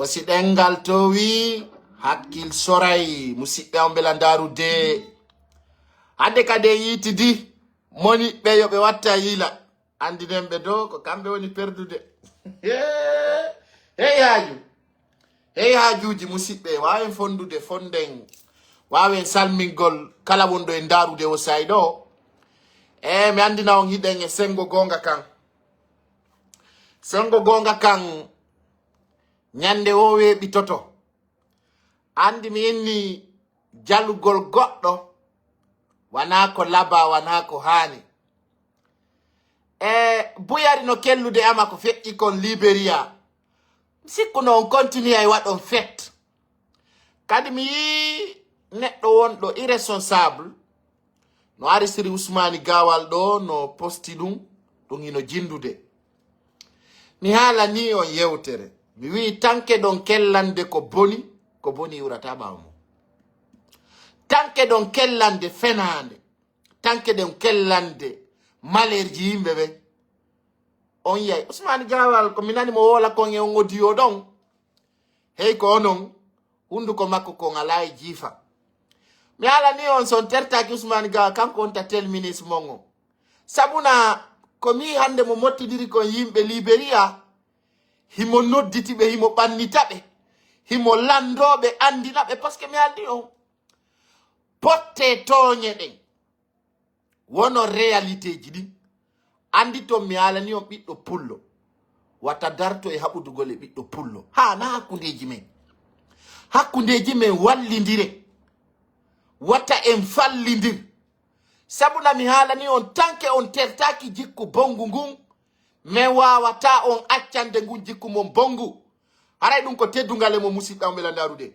si ɗengal to wi hakkil soray musidɓe on belandaru de hande kade yitidi moni ɓe yo ɓe watta yila andinen ɓe dow ko kamɓe woni perdude hey hajuji musidɓe wawen fondude fonden wawen salmingol kala wonɗo e darude o say ɗo mi andina on hiɗen e sengo gonga kan nyande o weeɓi toto andi mi inni jalugol goɗɗo wana ko laba wana ko hani buyari no kellude ama ko feƴƴi kon Liberia sikkuno on continue ay waɗon fet kadi mi yi neɗɗo wonɗo irresponsable no ari Siri Ousmani Gawal ɗo no posti ɗum hino jindude mi haala ni on yewtere mi wi tanke ɗon kellande ko boni urata ɓawo mum tanke ɗon kellande fenande tanke ɗon kellande malerji yimɓe ɓe on yiyay Ousmani Gawal ko minani mo wola kon e on audio ɗon hey ko onon hunduko makko kon ala e jiifa mi ala ni on son tertaki Ousmani Gawal kanko on ta tel ministre mon o sabuna ko mi hande mo mottidiri kon yimɓe Liberia himo nodditiɓe himo ɓannitaɓe himo landoɓe andinaɓe par ce que mi aldi on potte toñe ɗen wono réalité ji ɗin andi to mi alani on ɓiɗɗo pullo wata darto e haɓudugol e ɓiɗɗo pullo ha na hakkundeji men wallidire wata en fallidir sabuna mi haalani on tanke on tertaki jikku bongu ngun men wawata on accande ngun jikku mon bongu haray ɗum ko teddugale mo musidɗam belandarude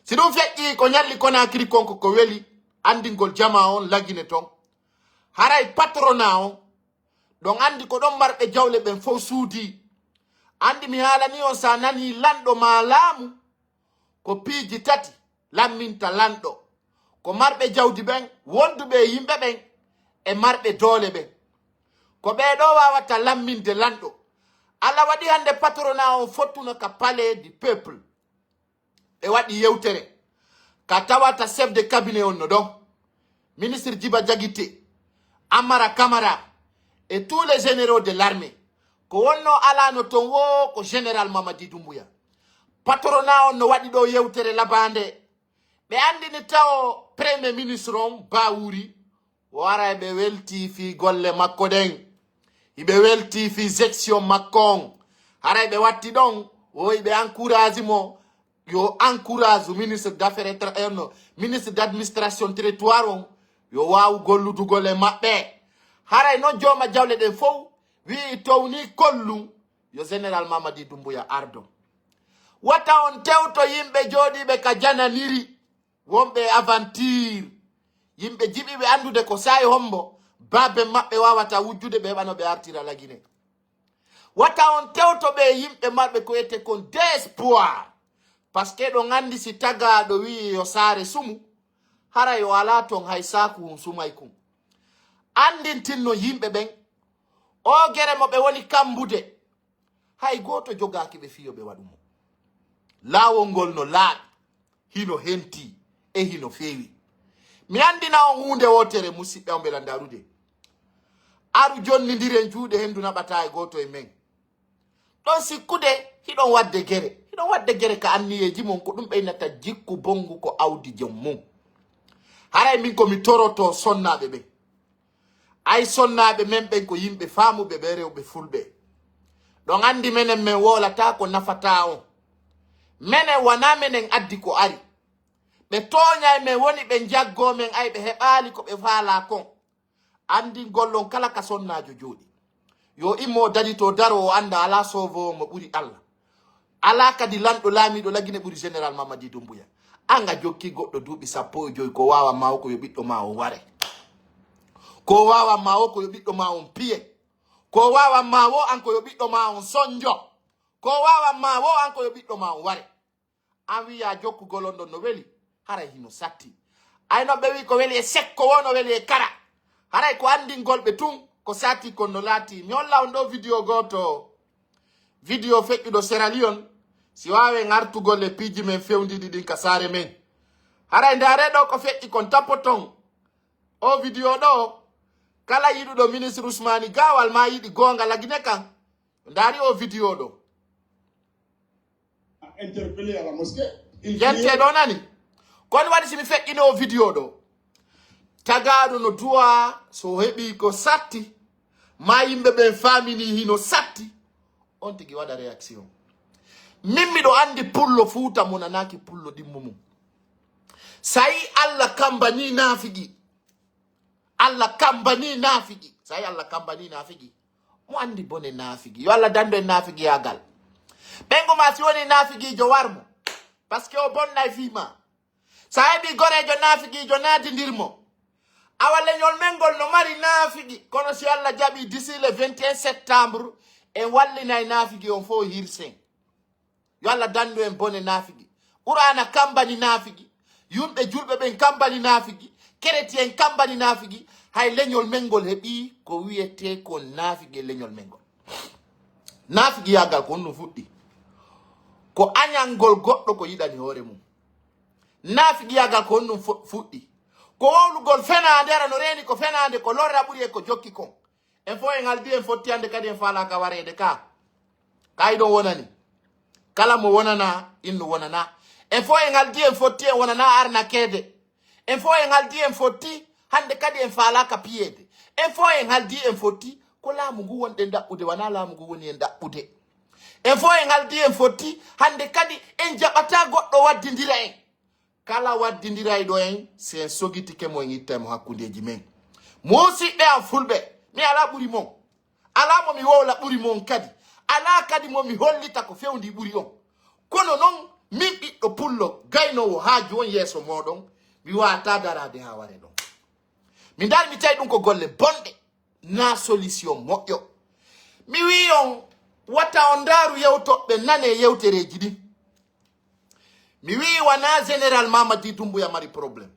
si ɗum feƴƴi ko ñalli Conakry konko ko weli andingol jama on lagine ton haray patrona on ɗon andi ko ɗon marɓe jawle ɓen fof suudi andi mi haalani on sa nani lanɗo ma laamu ko piiji tati lamminta lanɗo ko marɓe jawdi ɓen wonduɓe yimɓe ɓen e marɓe doole ɓen ko ɓeɗo wawata lamminde lanɗo Allah waɗi hande patrona on fottuno ka palais du peuple ɓe waɗi yewtere ka tawata chef de cabinet on no ɗon ministre Djiba Diakité Amara Camara et tous les généraux de l'armée ko wonno alano ton wo ko général Mamadi Doumbouya patrona on no waɗi ɗo yewtere labande ɓe andini taw premier ministre on Bawuri wara ɓe welti fi golle makko ɗen iɓe welti fi gestion makko on haray ɓe watti ɗon woyi ɓe encourage mo yo encourage ministre d'affaires ministre d'administration territoire on yo wawu golludugol e maɓɓe haray non joma jawle ɗen fof wi towni kollu yo général Mamadi Doumbouya ardo wata on tewto yimɓe jooɗiɓe ka jananiri wonɓe aventure yimɓe jiɓiɓe andude ko sayi hombo babe maɓɓe wawata wujjude ɓe heɓano ɓe artira lagine wata on tewto ɓe yimɓe maɓɓe ko yette kon d'espoir par ce que ɗon andi si tagaɗo wi yo saare sumu hara yo ala ton hay saku sumay kum andintinno yimɓe ɓen o gere mo ɓe woni kambude hay goto jogaki ɓe fiyo ɓe waɗumo laawol ngol no laaɓi hino henti e hino feewi mi andina on hunde wotere musidɓe on belandarude aru jonnidiren juuɗe hendu naɓata e goto e men ɗon sikkude hiɗon wadde gere ka anniyeji mon ko ɗum ɓeynata jikku bongu ko awdi jom mum haray min komi toroto sonnaɓe ɓen ay sonnaɓe men ɓen ko yimɓe faamuɓe ɓe rewɓe fulɓe ɗon andi menen men wolata ko nafata on menen wana menen addi ko ari ɓe toñay men woni ɓe jaggo men ay ɓe heɓali ko ɓe faala kon andi gollon kala ka sonnajo jooɗi yo immo dadi to daro o anda ala sovo mo ɓuri Allah ala kadi lanɗo laamiɗo lagine ɓuri général Mamadi Doumbouya anga jokki goɗɗo duuɓi 15 ko wawa ma o ko yo ɓiɗɗo ma o ware ko wawa ma o ko yo ɓiɗɗo ma on piye ko wawa ma o an ko yo ɓiɗɗo ma on sonjo ko wawa ma o an ko yo ɓiɗɗo ma on ware an wiya jokkugol on ɗon no weli haray hino satti ayno ɓe wi ko weli e sekko wono weli e kara haray ko andingol ɓe tun ko sati kon no laati mi holla on ɗo vidéo goto vidéo feƴƴuɗo Sierra Leone si wawe ngartugol le piji men fewndidi din ka sare men hara ndare do ko fetti kon tapoton o video do kala yidudo ministre Ousmane Gawal ma yidi gonga lagine kan ndari o video do interpellé à la mosquée yente do nani kon wadi simi fetti no video do tagado no duwa so hebi ko satti ma yimbe be family hino satti on tigi wada reaction mimmi do andi pullo futa monanaki pullo dimmumu sai alla kambani nafigi alla kambani nafigi sai alla kambani nafigi mo andi bone nafigi yo alla dando nafigi agal bengo ma si woni nafigi jo warmo parce que o bonna fima sai bi gore jo nafigi jo nati ndirmo awale nyol mengol no mari nafigi kono si alla jabi d'ici le 21 septembre e wallina nafigi on fo hirsen yo alla dando en bone nafigi qur'ana kambani nafigi yumbe julbe ben kambani nafigi chrétien kambani nafigi hay leñol mengol hebi ko wiyete ko nafigi leñol mengol nafigi yagal ko no fuddi ko anyangol goddo ko yidani hore mum nafigi yagal ko no fuddi ko wowlugol fenande ara no reni ko fenande ko lorra buri e ko jokki kon en fo en aldi en fottiyande kadi en fala ka warede ka kaydo wonani kala mo wonana inno wonana en fo en aldi en fotti en wonana arna kede en fo en aldi en fotti hande kadi en fala ka piede en fo en aldi en fotti ko laamu ngu wonde dabbude wana laamu ngu woni en dabbude en fo en aldi en fotti hande kadi en jabata goddo waddindira en kala waddindira do en c'est sogiti ke mo ngitem hakkundeji men mosi be am fulbe mi ala buri mon ala mo mi wowla buri mon kadi ala kadi mo mi hollita ko fewndi buri on kono non mi ɓiɗɗo pullo gaynowo ha joni yeso modon mi wata darade ha ware ɗon mi dal mi tawi ɗum ko golle bonɗe na solution moƴƴo mi wi on wata on daru yewtoɓe nane yewtereji ɗin mi wi wana général Mamadi Doumbouya mari probléme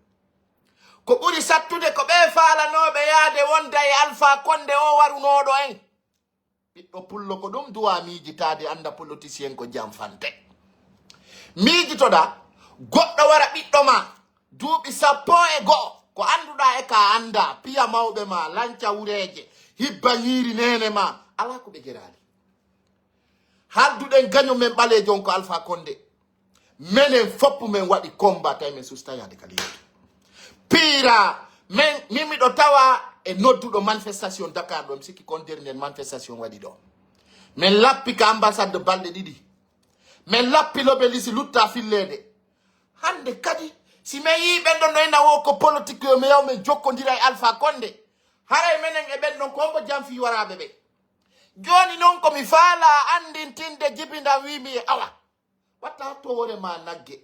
ko ɓuri sattude ko ɓe falanoɓe yaade wonda e Alpha Condé o warunoɗo en ɓiɗɗo pullo ko ɗum duwa miijitade anda politicien ko jam fante miijitoɗa goɗɗo wara ɓiɗɗo ma duuɓi 10 ko anduɗa e ka anda piya mawɓe ma lanca wureje hibba ñiiri nene ma ala ko ɓe gerali halduɗen gaño men ɓalejon ko Alpha Condé menen foppu men waɗi combat tay men sustayade kadi pira men mimiɗo tawa e nodduɗo manifestation Dakar ɗo mi sikki kon dernier manifestation waɗi ɗo min lappi ka ambassade de balɗe ɗiɗi min lappi lobelisi lutta fillede hande kadi si min yi ɓen ɗon no ena wo ko politique yo mi yaw min jokkodira e Alpha Condé haray menen e ɓen ɗon kombo jam fi waraɓe ɓe joni noon komi faala andintinde jibinda wimi e awa watta towore ma nagge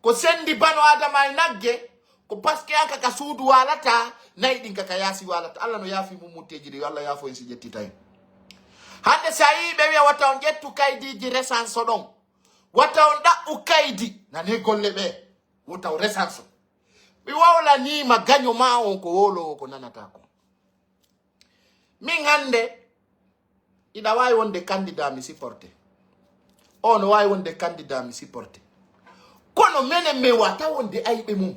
ko sendi bano adama e nagge ko paske anka ka suudu walata nayi ɗin kaka yaasi walata Allah no yaafi mum mutteji ɗi Allah yaafo en si ƴettita en hande sa yi ɓe wiya wata on ƴettu kaydiji resance ɗon wata on ɗaɓɓu kaydi nane golle ɓe wata o resance mi wawlanima gaño ma on ko wolowo ko nanata ko min hande ina wawi wonde candidat mi supporté on wawi wonde candidat mi supporté kono menen min wata wonde ayɓe mum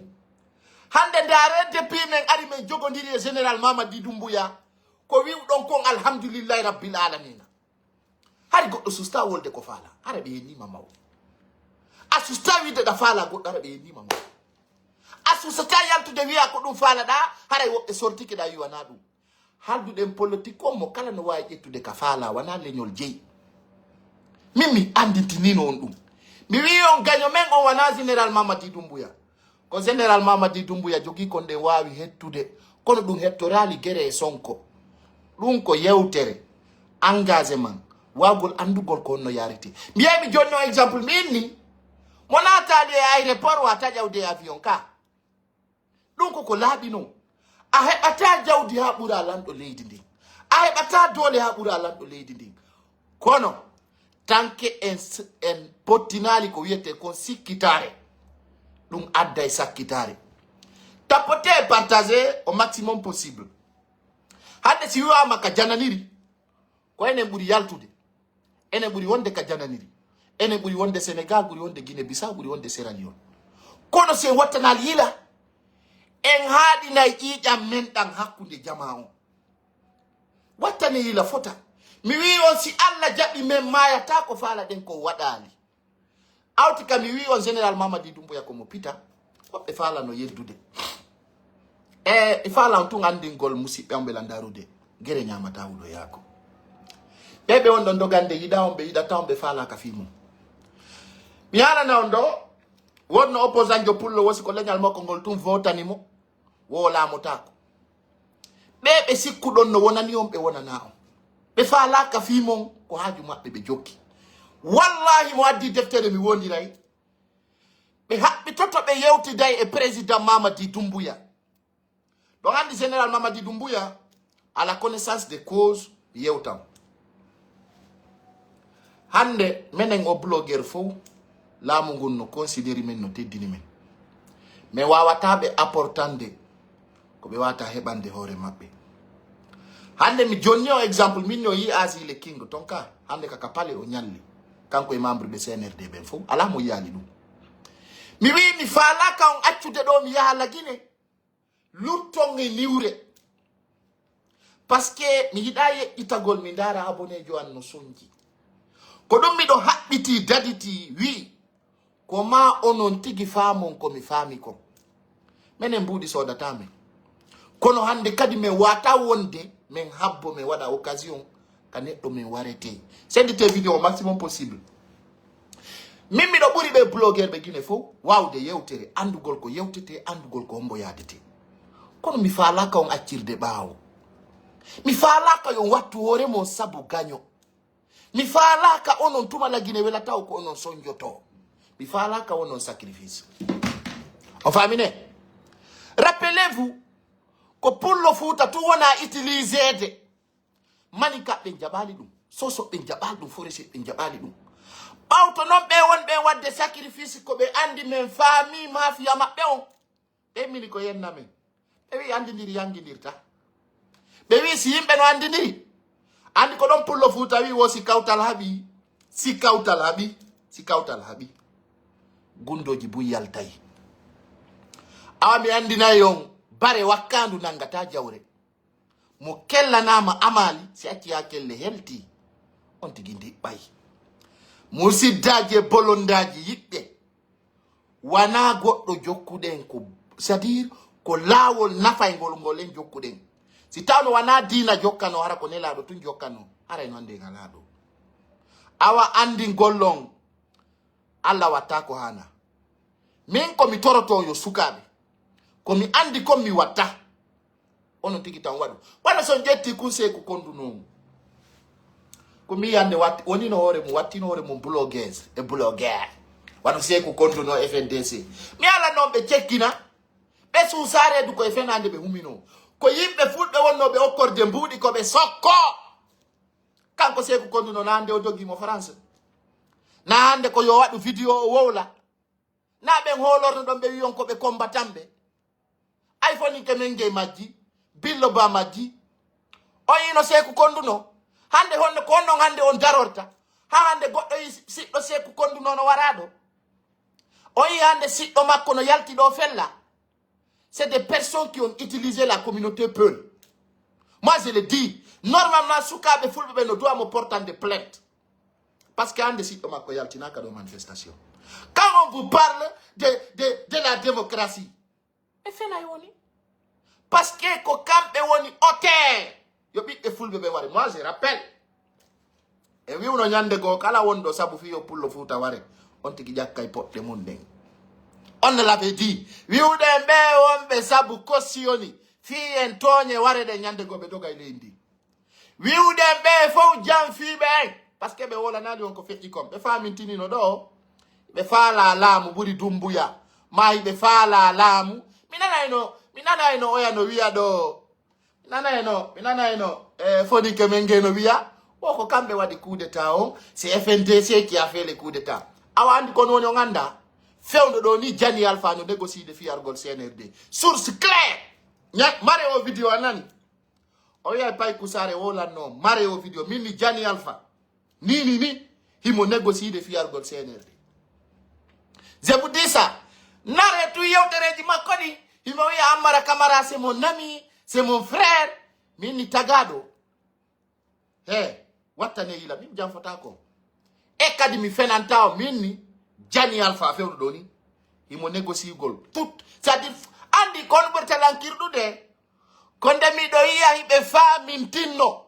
hande ndare depuis men ari men jogodiri e général Mamadi Doumbouya ko wiwɗon kon alhamdulillahi rabbil alamina hari goɗɗo susta wolde ko faala ara ɓe yennima maw a susta wide ɗa faala goɗɗo ara ɓe yennima maw a sustata yaltude wiya ko ɗum faala ɗa haray woɓɓe sortike ɗa yiwana ɗum halduɗen politique on mo kala no wawi ƴettude ka faala wona leñol jeeyi min mi andintinino on ɗum mi wi on gaño men on wona général Mamadi Doumbouya ko général Mamadi Doumbouya jogi kon ɗe wawi hettude kono ɗum hettorali guere e Sonko ɗum ko yewtere engagement wawgol andugol ko honno yarete mbiyami joni o exemple min ni mo natali e aéroport wata ƴawde avion ka ɗum koko laaɓi noon a heɓata jawdi ha ɓuura lanɗo leydi ndin a heɓata doole ha ɓuura lanɗo leydi ndin kono tanke en pottinali ko wiyete kon sikkitare ɗum adda e sakkitare tapote e partager au maximum possible hande si wiwama ka jananiri ko enen ɓuuri yaltude enen ɓuuri wonde ka jananiri ene buri wonde Sénégal buri wonde Guinée Bissau buri wonde Sierra Leone kono se wattanal yila en haadi nay ƴiƴam men ɗan hakkunde jama on wattane yila fota mi wi on si Allah jaɓi men mayata ko faala ɗen ko waɗali awti kam mi wi on général Mamadi Doumbouya ko mo pita woɓɓe faala no yeddude e faala on tun andingol musidɓe on ɓe landarude gere ñamata wuɗo yaako ɓeɓe on ɗon dogande yiɗa on ɓe yiɗata on ɓe faala ka fi mum mi halana on ɗo wonno opposant jo pullo wosi ko leñal makko ngol tun votani mo wo laamotako ɓe sikkuɗon no wonani on ɓe wonana on ɓe faalaka fimon ko haaju maɓɓe ɓe jokki wallahi mo addi deftere mi woniray ɓe haɓɓi toto ɓe yewtiday e président Mamadi Doumbouya ɗon andi général Mamadi Doumbouya à la connaissance des causes yewtam hande menen o blogueur fof laamu ngun no considéri men no teddini men mais wawata ɓe apportande ko ɓe wata heɓande hoore maɓɓe hande mi jonni o exemple min no yi Asi le King tonka hande kaka pale o ñalli kanko e membre ɓe CNRD ɓen fof ala mo yiyali ɗum mi wi mi faalaka on accude ɗo mi yaha Lagine lutton e niwre par ce que mi yiɗa yeƴƴitagol mi ndara abonejo an no sonji ko ɗum miɗo haɓɓiti daditi wi ko ma onon tigi faamon ko mi faami ko menen mbuɗi sodatame kono hande kadi min wata wonde min habbo min waɗa occasion ka neɗɗo min warete sendite vidéo au maximum possible min miɗo ɓuri ɓe blogueur ɓe Guinée fof wawde yewtere andugol ko yewtete andugol ko hombo yadete kono mi faalaka on accirde ɓaawo mi faalaka yon wattu hoore mon sabu gaño mi faalaka onon tuma la Guinée welataw ko onon sonjoto mi faalaka onon sacrifice on famine rappelez-vous ko pullo Fouta tu wona utilisede manika ɓe jaɓali ɗum soso ɓe jaɓali ɗum forese ɓe jaɓali ɗum ɓawto noon ɓe wonɓe wadde sacrifice ko ɓe andi men faami mafiya maɓɓe on ɓe mini ko yenna men ɓe wi andidiri yanguidirta ɓe wi si yimɓe no andidiri andi ko ɗon pullo Fouta wi wo si kawtal haaɓi si kawtal haaɓi gundoji buyyal tayi awa mi andinayi on bare wakkandu nangata jawre mo kellanama amali si acci ha kelle helti on tigi ndiɓɓay musiddaji e bolondaji yiɓɓe wana goɗɗo jokkuɗen ko c'est-à-dire ko laawol nafaygol ngol en jokkuɗen si tawno wana dina jokkano hara ko nelaɗo tun jokkano arayno hande ngalaɗo awa andi gollon Allah watta ko hana min komi toroto yo sukaɓe komi andi kon mi watta onon tigi tan waɗu waɗa son jetti conseil ko kondunomu komi yande watti woni no hoore mum wattino hoore mum blogueuse e blogueur waɗa seeko konduno FNDC mi ala noon ɓe cekkina ɓe suusaredu koye fenande ɓe humino ko yimɓe fulɓe wonnoɓe okkorde mbuuɗi koɓe sokko kanko seeko konduno na hande o jogimo France na hande ko yo waɗu vidéo o wowla na ɓen holorno ɗon ɓe wiyon koɓe combattant ɓe ay foni ke men gey majji billo ba majji o yino seeku konduno hande honno ko non hande on darorta ha hande goɗɗo yi siɗɗo seeku konduno no waraɗo o yi hande siɗɗo makko no yalti ɗo fella c'est des personnes qui ont utilisé la communauté Peul moi je le dis normalement sukaɓe fulɓe ɓe no doit me portande plainte parce que hande siɗɗo makko yaltinaka ɗo manifestation quand on vous parle de la démocratie e fenay woni parce que ko kamɓe woni ote yo ɓiɓɓe fulɓe ɓe ware moi je rappelle e wiwno ñande goo kala wonɗo sabu fiyo pullo Fouta ware on tigi ƴakkay poɗɗe mum ɗen on ne l'avait dit wiwɗe ɓe wonɓe sabu kossiyoni fi en tooñe ware ɗe ñande goo ɓe dogay leydi wiwɗe ɓe fof jam fiɓe en par ce que ɓe wolanali on ko feƴƴi kom ɓe famintinino ɗo ɓe faala laamu ɓuri Doumbouya mayi ɓe faala laamu mi nanayno oya no wiya ɗo mi nanayno fonike men nge no wiya o ko kamɓe waɗi coup d'état on c'est FNDC qui a fait le coup d'état awa andi kono woni o ganda fewdo ɗo ni Jani Alpha no négociide fiyargol CNRD source claire mare o vidéo a nani o wiya pay kusare wolanno mare o vidéo min ni Jani Alpha ni himo négocie de fiyargol CNRD. Je vous dis ça. Nare tu yewtereji makko ɗi himo wiya Ammara Camara c'est mon ami, c'est mon frère. Min ni tagaɗo wattane yila min janfota ko e kadi mi fenanta o min ni Jani Alpha fewɗo ɗo ni himo négocie gol tout c'est à dire andi kon ɓurtalankirɗude ko ndemiɗo yiya hiɓe famintinno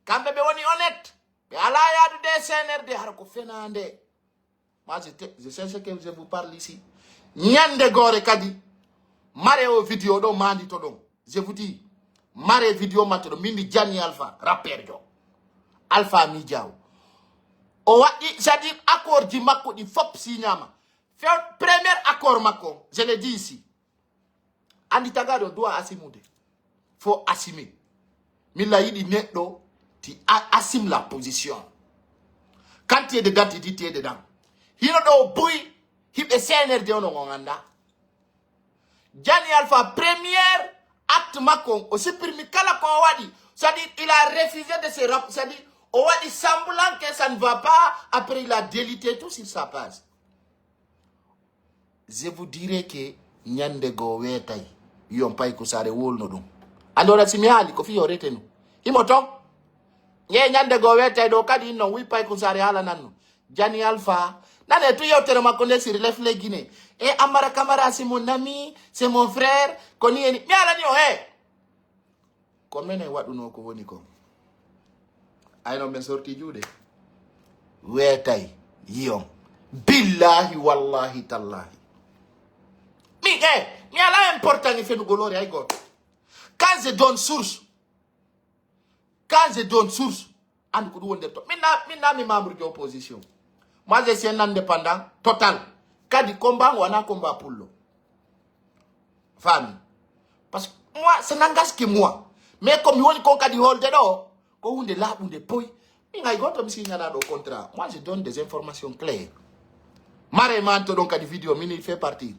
kamɓe ɓe woni honnête ɓe ala yadude CNRD hara ko fenande. Moi je sais ce que je vous parle ici. Nyande gore kadi mare o vidéo ɗo mandi to ɗon je vous dis mare vidéo matto ɗo mindi Jani Alpha rappeur jo Alpha Midiaw o waɗi c'est-à-dire accord ji makko ɗi fop signama few premier accord makko je l'ai dit ici andi tagaɗo doit assumer faut assumer milla yiɗi neɗɗo ti assume la position quand tu es dedans tu dis tu es dedans hino ɗo buy hiɓe CNRD ono on anda Jani Alpha premier acte makko o supprime kala ko waɗi c'est-à-dire il a refusé de se rappeler, c'est-à-dire on va dire semblant que ça ne va pas, après il a délité tout sur sa page. Je vous dirais que nyande go wetay yon pay ko sare wolno dum. Andora simi hali ko fi yoretenu. Imoto nye nyande go wetay do kadi no wi pay ko sare hala nanno. Jani Alpha nane tu yotere makonde sur les Guinée. Et Ammara Camara c'est mon ami, c'est mon frère, koni eni. Mi ala ni o komene waduno ko woni ko. Ayno men sorti juude wetay yon billahi wallahi tallahi mi ala important ni fenu golori ay got quand je donne source and ko wonde to minna mi membre de opposition. Moi je suis un indépendant total kadi combat wana combat pullo famille parce que moi ça n'engage que moi mais comme woni ko kadi holde do ko hunde labunde poy inga goto mi signala do contrat. Moi je donne des informations claires. Mare manto donc à des vidéos mini fait partie.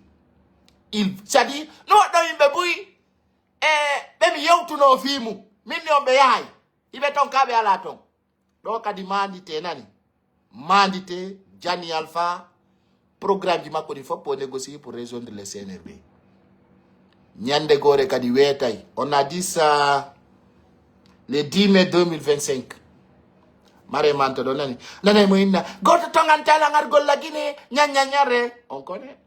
Il ça dit no do yimbe buy be mi yewtu no fimu min no be yahay ibe ton kabe ala ton do kadi mandite nani mandite Jani Alpha programme di makko di fop pour négocier pour résoudre le CNRD. Nyande gore kadi wetay on a dit ça le 10 mai 2025. Mare manto do nani mo inna goto tongantala ngar golla Guinée nyanyanyare on connaît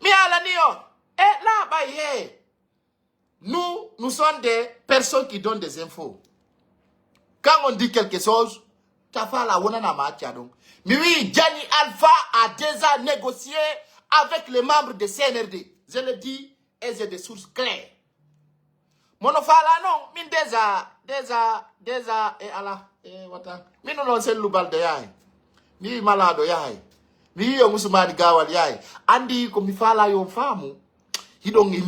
mi ala niyo là baye nous sommes des personnes qui donnent des infos. Quand on dit quelque chose ta fa la wona na ma tia donc mais oui Jani Alpha a déjà négocié avec les membres de CNRD, je le dis et j'ai des sources claires. Monofala non min déjà et ala wata min non c'est lubalde yaay mi malado yaay mi yo musumani gawal yaay andi ko mi fala yo famu hidon e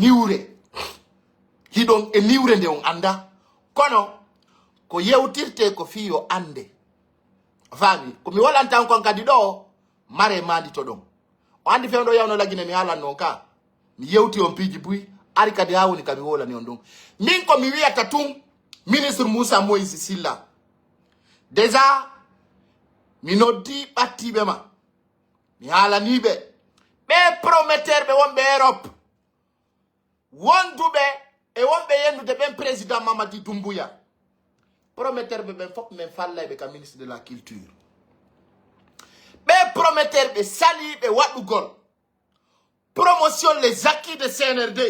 niwre nde on anda kono ko yewtirte ko fiyo ande fami ko mi walanta kon kadi do mare mandi to don o andi fewdo yawno lagine mi halan non ka mi yewti on piji buy ari kadi hawoni kami wola ni on don min ko mi wiata tum ministre Moussa Moïse Silla déjà mi noddi battibe ma mi halanibe be prometteur be wonbe Europe wondube e wonbe yendude ben président Mamadi Doumbouya prometteur be ben fop men falla be ka ministre de la culture be prometteur be sali be wadugol promotion les acquis de CNRD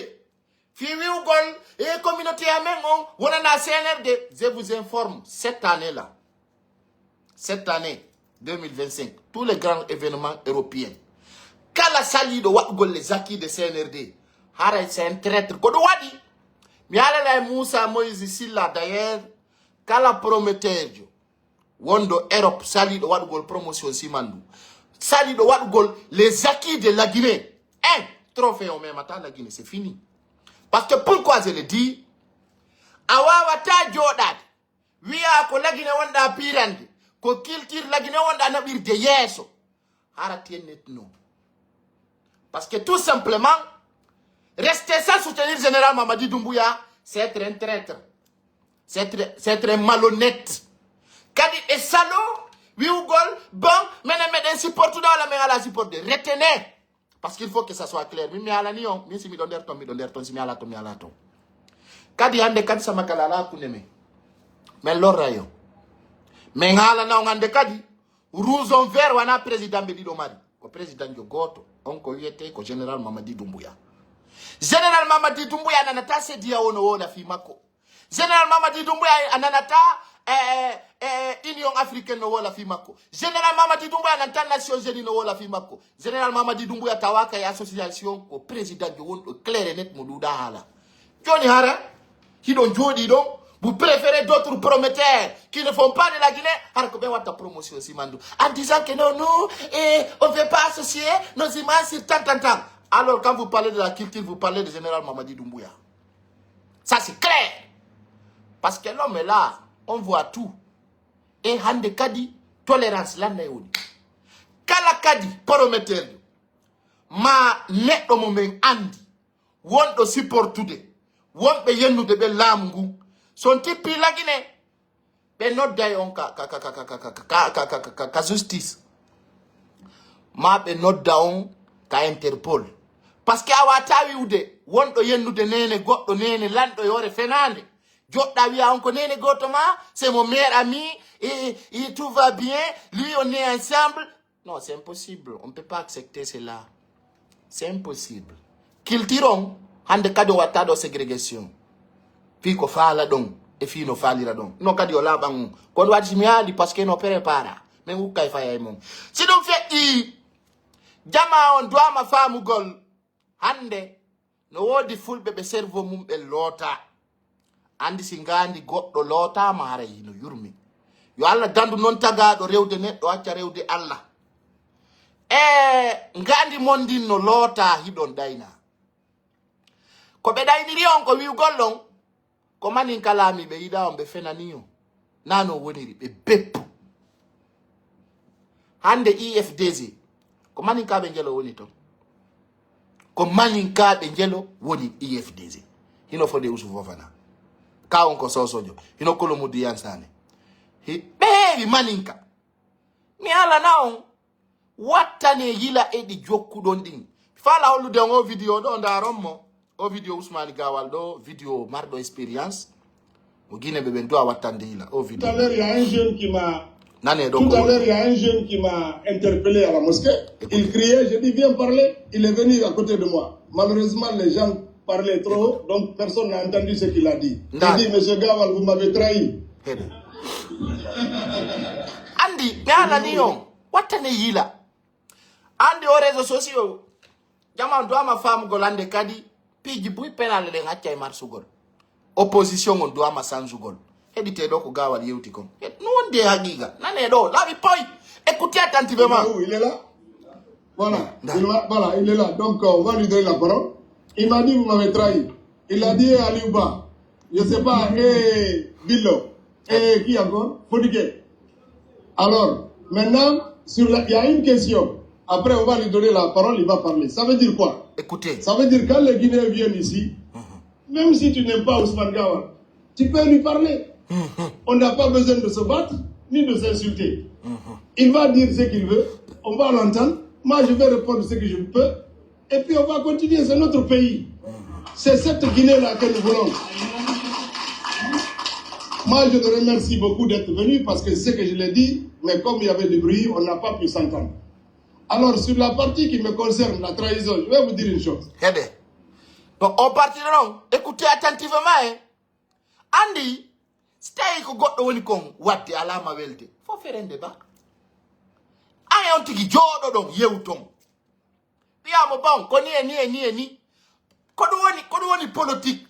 fi wiugol et communauté amen on wonana CNRD. Je vous informe cette année 2025 tous les grands événements européens kala sali do wadugol les acquis de CNRD hara c'est un traître ko do wadi mi ala la Moussa Moïse Silla d'ailleurs kala prometteur wondo Europe sali do wadugol promotion simandu sali do wadugol les acquis de la Guinée trophée on même attend la Guinée c'est fini. Parce que pourquoi je le dis awawa ta jodat wiya ko lagine wonda pirande ko culture lagine wonda nabirde yeso harati net non parce que tout simplement rester sans soutenir général Mamadi Doumbouya c'est être un traître, c'est être malhonnête kadi e salo oui ou gol, bon, mais supporte dans la main à la supporte. Retenez. Parce qu'il faut que ça soit clair. Mais à la nion, mais si mi donner ton, si mi à la ton. Kadi hande kadi sama kalala kuneme. Mais l'orayo. Mais ngala na ngande kadi, rouge vert wana président Bedido Mari. Ko président Jogoto, onko yete ko général Mamadi Doumbouya. Général Mamadi Doumbouya nanata se dia ono la fimako. Général Mamadi Doumbouya ananata Union africaine no wala fimako. Général Mamadi Doumbouya nanata Nations Unies no wala fimako. Général Mamadi Doumbouya tawaka ya association ko président Jogoto clair et net moduda hala. Joni hara, qui don jodi don, vous préférez d'autres prometteurs qui ne font pas de la Guinée, alors que votre promotion aussi mandou. En disant que non, nous, on ne veut pas associer nos images sur tant. Alors quand vous parlez de la culture, vous parlez du général Mamadi Doumbouya. Ça c'est clair. Parce que l'homme est là, on voit tout. Et hande kadi, tolérance là n'est pas. Kala kadi, prometteur, ma net au moment andi, won to support today, won be yenu de be lamgu, son tipi la Guinée, be not die on ka justice, ma be not down ka Interpol. Parce que awatawi ude, won to yenu de nene goto nene lando yore fenande. Jota wi anko nene goto ma, c'est mon meilleur ami, et tout va bien, lui on est ensemble. Non, c'est impossible, on ne peut pas accepter cela. C'est impossible. Qu'ils tiront, hande kado watado ségrégation. Fiko fala don, e fino falira don. Non kadi ola bangu. Kon wadi miali parce que no prépara. Mais où kay faya mon. Si donc fait jama on doit ma femme gol. Hande no wodi fulbe be cerveau mum be lota. Andi singandi goddo lota ma hara yino yurmi. Yo Allah dandu non taga do rewde neddo acca rewde Allah. Ngandi mondin no lota hidon dayna. Ko be dayniri on ko wi gollon ko manin kalami be ida on be fenaniyo nano woniri be beppu hande EFDZ ko manin ka be ngelo woni to ko manin ka be ngelo woni EFDZ hino fode usu fofana ka on ko sosojo hino ko lo mudi yansane hi be maninka mi ala naon watane yila edi jokku don din fala holude on video do ndaromo o video Ousmane Gawal do video mardo expérience au Guinée bébé doit watande ila o video. Tout à l'heure il y a un jeune qui m'a interpellé à la mosquée. Il criait, je dis viens parler, il est venu à côté de moi. Malheureusement les gens parlaient trop haut, donc personne n'a entendu ce qu'il a dit. Il dit monsieur Gawal vous m'avez trahi. Andi ngala niyo watane yila andi o réseaux sociaux jama doit ma femme golande kadi piji bui penal le ngacca e marsugol opposition on doit ma sanjugol edité do ko Gawal yewti kom non de hagiga nané do labi poy écoutez attentivement. Il est là. Voilà. Voilà, il est là. Donc on va lui donner la parole. Il m'a dit vous m'avez trahi. Il a dit à Liouba, je sais pas, Billo, qui encore Fodike. Alors, maintenant, il y a une question. Après, on va lui donner la parole, il va parler. Ça veut dire quoi? Écoutez. Ça veut dire quand les Guinéens viennent ici, même si tu n'aimes pas Ousmane Gawal, tu peux lui parler. On n'a pas besoin de se battre, ni de s'insulter. Il va dire ce qu'il veut, on va l'entendre. Moi, je vais répondre ce que je peux. Et puis, on va continuer, c'est notre pays. C'est cette Guinée-là que nous voulons. Moi, je te remercie beaucoup d'être venu parce que c'est ce que je l'ai dit, mais comme il y avait du bruit, on n'a pas pu s'entendre. Alors, sur la partie qui me concerne, la trahison, je vais vous dire une chose. Donc, on partira, écoutez attentivement. Andy, stay ko goddo woni kon wadde alama welde. Faut faire un débat. Ay on tigi jodo don yewton. Biamo bon, ko ni. Ko woni politique.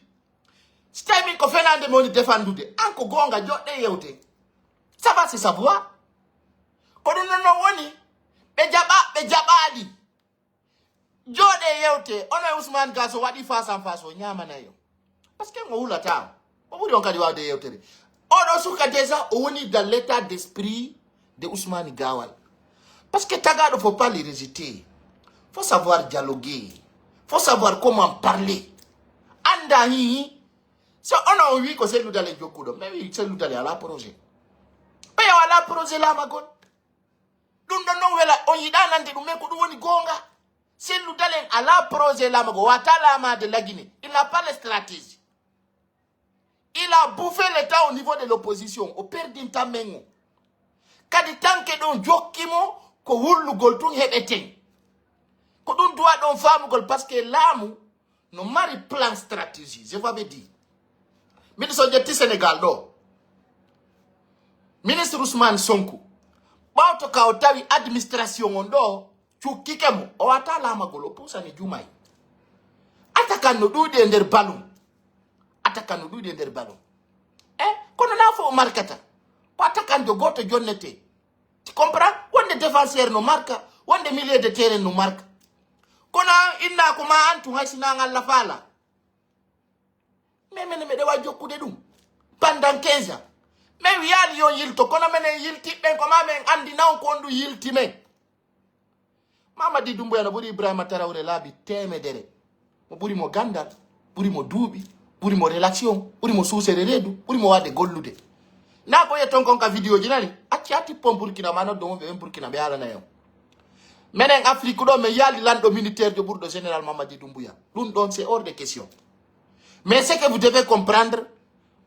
Stay mi ko fenande moni défendude. Anko gonga jodde yewte. Ça va se savoir. Ko non woni be jabali. Jode yewte ono Ousmane Gasso wadi face en face o nyama na yo. Parce que ngo hula ta. O buri on kadi wade yewte. Ono suka déjà woni dans l'état d'esprit de Ousmane Gawal. Parce que Tagado faut pas les rejeter. Faut savoir dialoguer. Faut savoir comment parler. Andani so ono wi ko c'est nous d'aller jokudo mais oui c'est nous d'aller à la projet. Mais à la projet là ma gon. Dun don non wela on yida nande dum men ko dum woni gonga. Sellu dalen ala projet lamago watala ma de la Guinée. Il n'a pas la stratégie. Il a bouffé l'État au niveau de l'opposition. Au père d'Intamengo. Kadi tanke don jokimo ko wullu gol tun hebeten. Ko dun doit don famu gol parce que l'amu no mari plan stratégie. Je vous dire. Ministre de Sénégal do. Ministre Ousmane Sonko. Bauto ka otawi administration ondo chukikemo o atala magolo pusa ni jumai. Ataka no dude nder balum. Ataka no dude nder balum. Kono na fo markata. Ataka ndo goto jonnete. Tu comprends? Wonde défenseur no marka, wonde milieu de terrain no marka. Kono inna ko ma antu hasina ngal la fala. Mais me de jokkude dum pendant 15 ans. Mais wiali yo yilto kono menen yilti ben ko ma men andi naw ko ndu yilti men. Mamadi Doumbouya no buri Ibrahima Traoré labi temedere. Mo buri mo gandal, buri mo duubi, buri mo relation, buri mo susere redu, buri mo wade gollude. Na ko yeton kon ka video ji nani atti pom Burkina mano do mo be Burkina be ala na yo. Menen Afrique do me yali lando militaire de Bourdo général Mamadi Doumbouya. Dun don c'est hors de question. Mais ce que vous devez comprendre,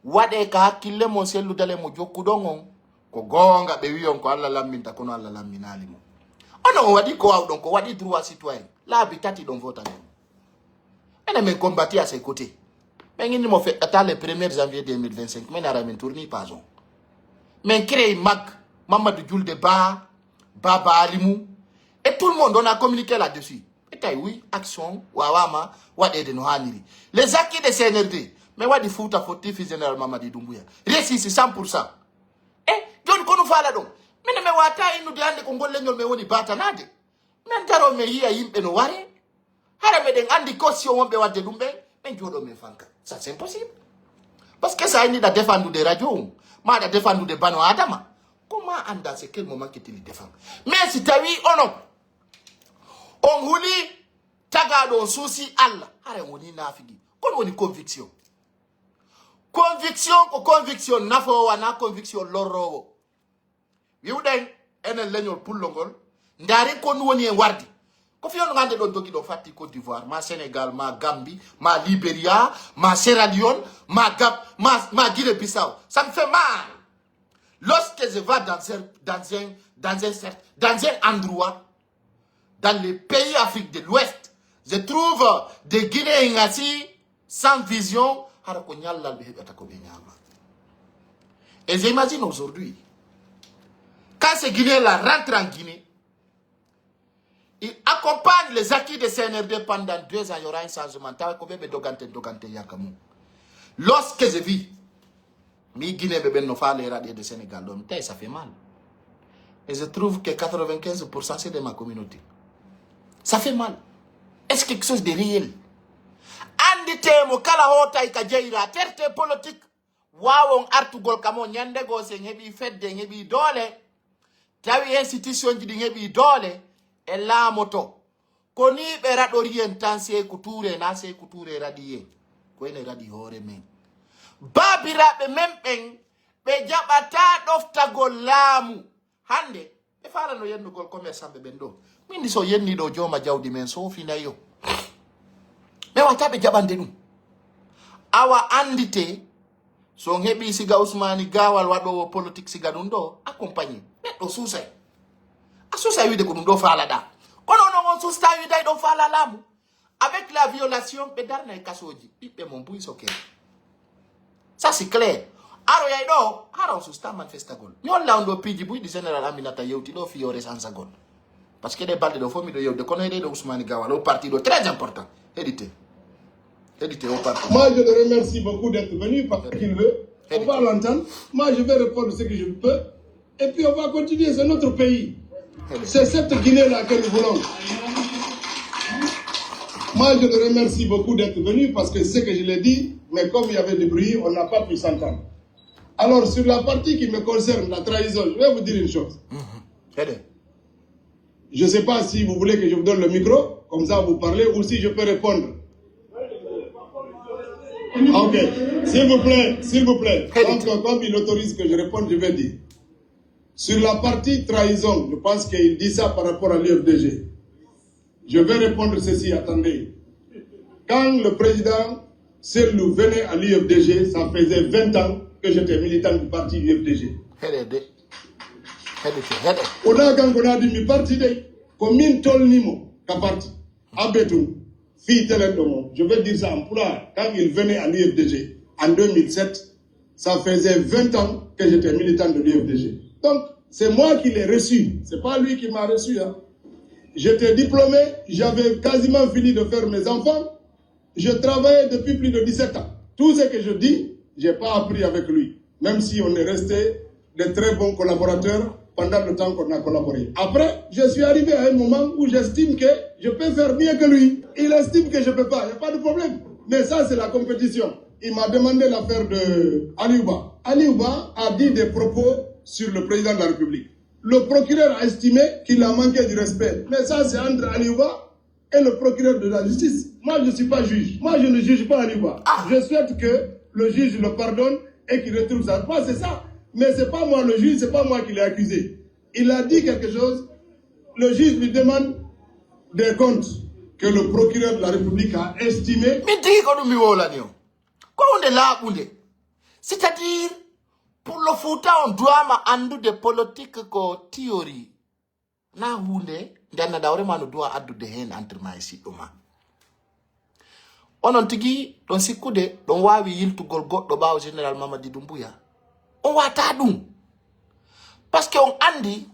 wade ka hakille mo sellu dale mo jokku dongon ko gonga be wiyon ko Allah lamminta kono Allah lamminali mo. Ono wadi ko aw donc wadi droit citoyen. La habitati don vote en. Ene men combattre à ses côtés. Mais ngini mo fait attendre le 1er janvier 2025 mais nara men tourni pas on. Mais créer mag Mamadou Djoulde Ba, Baba Alimou et tout le monde on a communiqué là-dessus. Et oui, action, wawama, wade no haniri. Les acquis de CNRD, mais wadi fouta fautif général Mamadi Doumbouya. Récit 100%. John kono fala donc. Mais me wata inu de ande ko golle nyol me woni bata nade. Men taro me hiya yimbe no ware. Hara me den andi caution wonbe wadde dumbe, men jodo me fanka. Ça c'est impossible. Parce que ça ni da défendre des radios, ma da défendre des bano adama. Comment anda c'est quel moment que tu les défends? Mais si tawi ono on huli tagado souci Allah. Hara woni nafigi. Kono woni conviction. Conviction ko conviction nafo wana conviction lorowo. Wiuden enen leñol pullongol ndari ko woni en wardi. Ko fi on ngande don dogi do fatti Côte d'Ivoire, ma Sénégal, ma Gambie, ma Libéria, ma Sierra Leone, ma Guinée-Bissau. Ça me fait mal. Lorsque je vais dans un endroit dans les pays Afrique de l'Ouest, je trouve des Guinéens assis sans vision. Et j'imagine aujourd'hui, quand ces Guinéens-là rentrent en Guinée, ils accompagnent les acquis de CNRD pendant 2 ans, il y aura un changement. Lorsque je vis, mes Guinéens ne font pas les radios de Sénégal, ça fait mal. Et je trouve que 95% c'est de ma communauté. Ça fait mal. Est-ce quelque chose de réel? Andite mo kala hota ikajeira terte politique wawon artugol kamo nyande go se ngebi fedde ngebi dole tawi institution ji ngebi dole e la moto koni be rado rien se kuture na se kuture radiye ko ene radi hore men babirabe memben be jabata doftagol lamu hande e fala no yenno gol commerçant be bendo mindi so yenni do joma jawdi men so fina yo. Mais watabe jabande dum awa andite so hebi siga Ousmane Gawal wado politique siga dum do accompagner neddo susay asusay wi de ko dum do fala da kono no susay wi dai do fala lamu avec la violation be darna e kasoji bibbe mon buy soké. Ça c'est clair. Aro yai do haro susta manifestagol nyol la ndo piji buy di général Aminata yewti do fiore sans seconde parce que des balles de fomi do yewde kono de Ousmane Gawal au parti do très important édité au parti. Moi, je le remercie beaucoup d'être venu parce qu'il veut. On va l'entendre. Moi, je vais répondre ce que je peux. Et puis, on va continuer. C'est notre pays. C'est cette Guinée-là que nous voulons. Moi, je le remercie beaucoup d'être venu parce que c'est ce que je l'ai dit, mais comme il y avait du bruit, on n'a pas pu s'entendre. Alors, sur la partie qui me concerne, la trahison, je vais vous dire une chose. Je ne sais pas si vous voulez que je vous donne le micro, comme ça vous parlez, ou si je peux répondre. Ok, s'il vous plaît. Donc, comme il autorise que je réponde, je vais dire. Sur la partie trahison, je pense qu'il dit ça par rapport à l'UFDG. Je vais répondre ceci, attendez. Quand le président Sellou venait à l'UFDG, ça faisait 20 ans que j'étais militant du parti UFDG. On a dit mi parti de commune tol nimo ka parti abetou fi telendomo. Je vais dire ça en pula. Quand il venait à l'UFDG en 2007, ça faisait 20 ans que j'étais militant de l'UFDG. Donc c'est moi qui l'ai reçu, c'est pas lui qui m'a reçu. Hein. J'étais diplômé, j'avais quasiment fini de faire mes enfants. Je travaillais depuis plus de 17 ans. Tout ce que je dis, j'ai pas appris avec lui. Même si on est resté de très bons collaborateurs pendant le temps qu'on a collaboré. Après, je suis arrivé à un moment où j'estime que je peux faire mieux que lui. Il estime que je peux pas, il n'y a pas de problème. Mais ça, c'est la compétition. Il m'a demandé l'affaire de Aliouba. Aliouba a dit des propos sur le président de la République. Le procureur a estimé qu'il a manqué du respect. Mais ça, c'est entre Aliouba et le procureur de la justice. Moi, je ne suis pas juge. Moi, je ne juge pas Aliouba. Je souhaite que le juge le pardonne et qu'il retrouve sa place. C'est ça. Mais ce n'est pas moi le juge, ce n'est pas moi qui l'ai accusé. Il a dit quelque chose. Le juge lui demande des comptes que le procureur de la République a estimé. C'est-à-dire, pour le Fouta, on doit andu de politique ko théorie. Na hunde, ndana da orema no doit adu de hen entre maïsi oma. Onon tigi, don sikude, don wawi yiltu golgot do ba au général Mamadi Doumbouya. On va t'adou. Parce qu'on andi,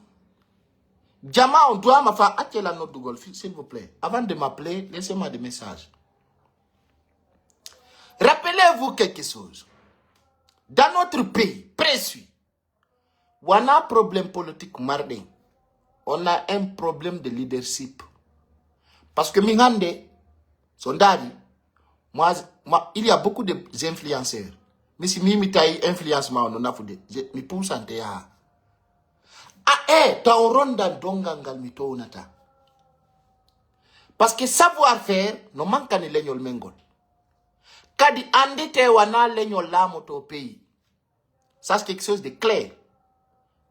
Jama, on doit ma faire attirer la note de golf, s'il vous plaît. Avant de m'appeler, laissez-moi des messages. Rappelez-vous quelque chose. Dans notre pays, précis, on a un problème politique mardi. On a un problème de leadership. Parce que Mingande, Sondari, moi, il y a beaucoup d'influenceurs. Mais si mi taille influencement on a fait mi pousse en théâtre. Ah ta ronda dongangal mi to nata. Parce que savoir-faire no manque ni leñol mengol. Kadi andite wana leñol lamo to pays. Ça c'est quelque chose de clair.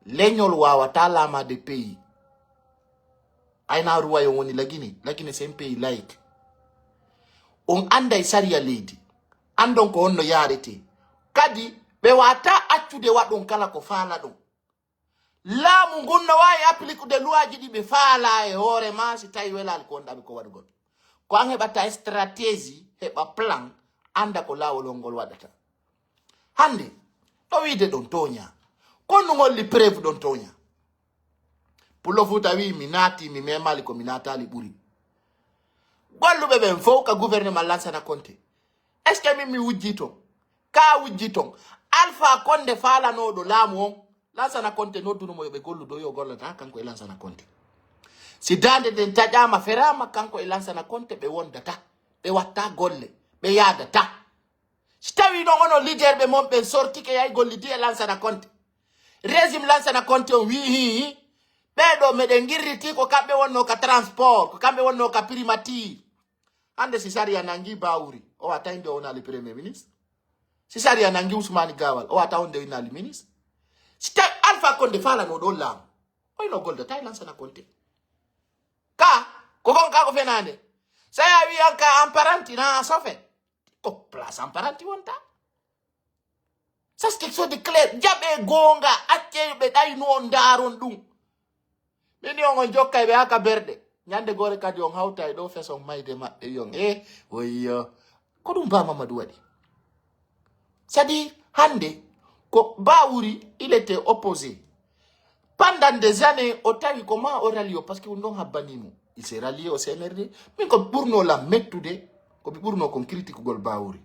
Leñol wawata lama de pays. Aina ruwa yo woni lagini c'est un pays laïque. On anda isaria lady. Andon ko onno yarete. Kadi be wata accude wadon kala ko faala don laamu gonna wawi applique de loi ji be faala e hore ma si tawi welal ko ndabi ko wadgol ko an heɓata stratégie heɓa plan anda ko lawol ngol wadata hande to wiide don toña konno ngolli preuve don toña pulo futa wi mi naati mi memali ko mi natali ɓuri golluɓe ɓen fof ka gouvernement lansana Conté est ce que mi wujji ton ka wujji ton Alpha Condé falano do lamu on lansana Conté nodduno mo yobe gollu do yo gollata kanko e lansana Conté si dande den tajama ferama kanko e lansana Conté be wondata be watta golle be yadata si tawi no ono leader be mon be sorti ke yay golli di e lansana Conté régime lansana Conté on wi hi be do meden girriti ko kambe wonno ka transport ko kambe wonno ka primature ande si saria nangi bawuri o atande ona le premier ministre si saria nangi Ousmane Gawal o atande ona le ministre si ta Alpha Condé fala no do lam o no golda tay lansana Conté ka ko gon ka ko fenande saya wi anka amparanti na sofe ko place amparanti wonta ça c'est quelque chose de clair jabe gonga acce be day no ndaron dum mini on jokkay be aka berde nyande gore kadi on hawta do feso mayde mabbe yon oyo ko dum ba Mamadou wadi c'est-à-dire hande ko Bawuri il était opposé pendant des années au tawi comment au rallié parce que on non habanimo il s'est rallié au CNRD mais ko burno la mettude ko burno kon critique gol Bawuri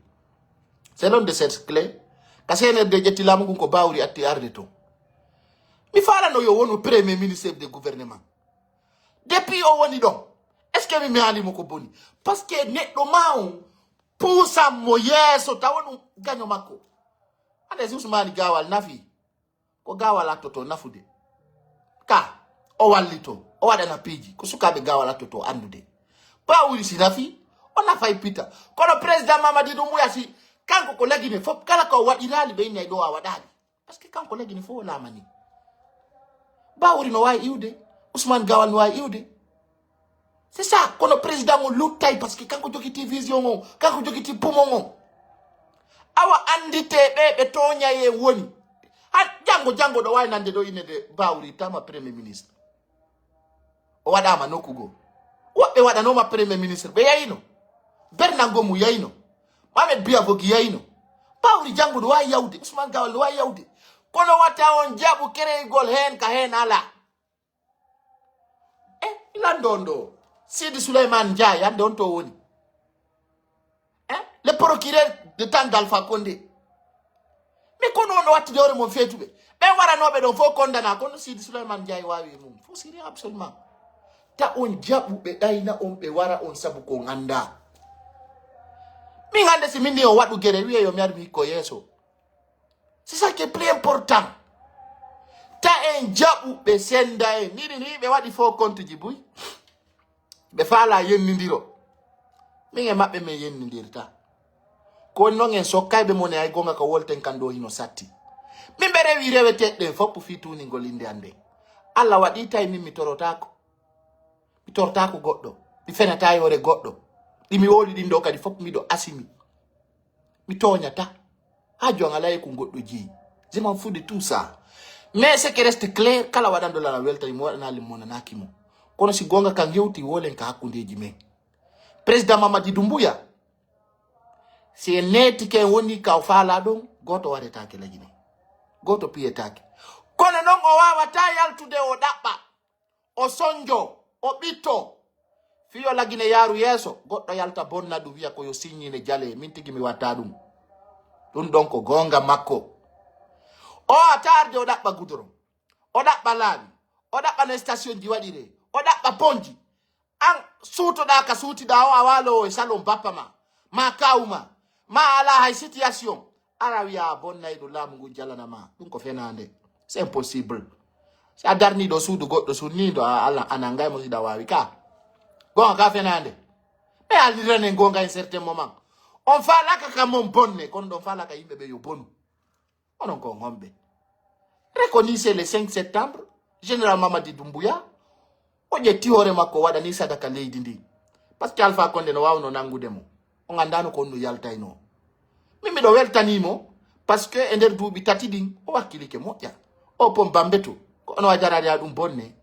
c'est l'un de ces clés ka CNRD jetti lamu ko Bawuri atti arde to mi fala no yo wonu premier ministre de gouvernement depuis o woni don est-ce que mi ali moko boni parce que neddo mawo pousa mo yeso tawonu ganyo makko ande Ousmane Gawal nafi ko Gawal atoto nafude ka o wallito o wada na piji ko sukabe Gawal atoto andude Bawuri si nafi o nafay pita kono président Mamadi Doumbouya si kanko ko lagine fop kala ko wadirali be nay do wadali parce que kanko lagine fo la mani Bawuri no way iude, Ousmane Gawal no way iude. C'est ça, quand le président on l'outaille parce que quand on jokiti vision, quand on jokiti poumon, awa andite be tonya ye woni. Jango do way nande do ine de Bawuri tama premier ministre. O wada ma nokugo. Wobe wada no ma premier ministre be yayino. Bernango mu yayino. Mohamed Biavogi yayino. Bawuri jango do way yawde, Ousmane Gawal do way yawde. Kono wata on jabu kere gol hen ka hen ala. Ilandondo. Sidi Suleiman Ndiaye yande on to woni. Le procureur de temps d'Alpha Condé. Mais kono on wati dore mon fetube. Ben wara no be don fo condamna kono Sidi Suleiman Ndiaye wawi mum. Faut siri absolument. Ta on jabu be dayna on be wara on sabu ko nganda. Mi ngande si mindi on wadu gere wiye yo mi arbi ko yeso. C'est ça qui est plus important. Ta en jabu be senda e ni be wadi fo compte jibuy. Be fala yennindiro. Mi nge mabbe me yennindirta. Ko nongen sokkay be mone ay gonga ka wolten kando hino satti. Mi bere wi rewe tedden foppu fitu ni ngolinde ande. Alla wadi tay mi torotako. Mi torotako goddo. Mi fenata yore goddo. Mi woli dindo kadi foppu mi do asimi. Mi tonyata. Hajo ngalaye ku goddo ji. Je m'en fous de tout ça. Mais ce qui reste clair, kala wadando la welta mo na limona nakimo. Kono si gonga kan yewti wolen ka hakundeji men. President Mamadi Doumbouya. Si neti ke woni ka fala don goto wareta la Guinée. Goto pietake. Kono non o wawa tayal tude o dabba. O sonjo, o bito. Fiyo la Guinée yaru yeso, goto yalta bonna du via ko yo signine jale mintigi mi wata dum. Dun donc gonga makko. O atarde o dabba gudron. O dabba labi. O dabba na station di wadire. O dabba ponji. An suto da ka suti da o awalo e salon bapama. Ma kauma. Ma ala hay situation. Arawiya bonna ido lamu jalana ma. Dun ko fenande. C'est impossible. Si adarni do sudu goddo sunni do ala anangay mo sida wawi ka. Gonga ka fenande. Me alirene gonga en certain moment. On fa la ka mon bonne kon don fa la ka yimbe be yo bonu. On ko ngombe. Reconnaissez le 5 septembre, Général Mamadi Doumbouya. Oje tiore mako wada ni sadaka leidi ndi. Parce que Alpha Condé no wawo no nangudemo. On andano ko no yaltayno. Mimi do weltanimo parce que ender duubi tati din o wakilike moja. O pom bambeto ko no wajarari adum bonne.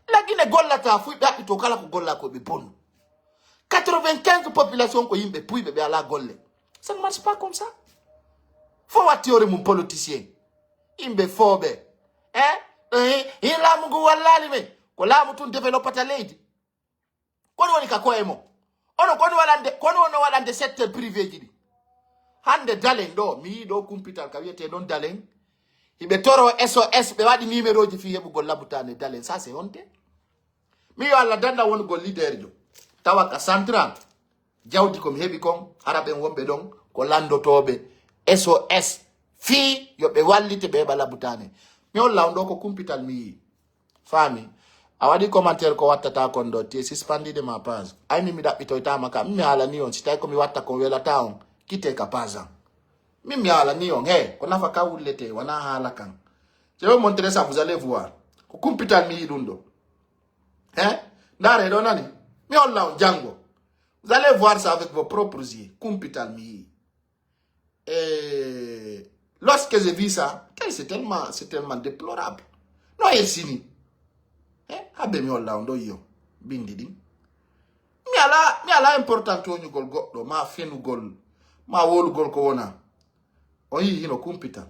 La Guinée gollata fu be to kala ko golla ko be bonu. 95 population ko yimbe puy be ala golle. Ça ne marche pas comme ça. Faut watiore mon politicien. Imbe fobe. Ila mungu walali me. Ko la mutun developata lady. Kono woni ka koemo. Ono kono walande secteur privé jidi. Hande dalen do mi do kumpital ka wiete don dalen. Ibe toro SOS be wadi numéro ji fi hebu golla butane dalen ça c'est honte. Mi yo alla danda won go leader jo. Tawaka central. Jawdi ko mi hebi kon arabe wombe don ko lando tobe SOS fi yo be wallite be bala butane. Mi olla ndo ko kumpital mi fami awadi commentaire ko wattata kon do ti suspended ma page ay mi dabito itama ka mi ala ni on sitay ko mi watta ko wela taon kite ka paza mi ala ni on ko nafa ka wulete wana hala kan je vais montrer ça vous allez voir ko kumpital mi dundo ndare do nani mi olla on jango vous allez voir ça avec vos propres yeux kumpital mi lorsque j'ai vu ça c'est tellement déplorable no yesini habe mi olla ndo yo bindi di mi ala important to nyugol goddo ma fenu gol ma wolu gol ko wona o yi hino kumpital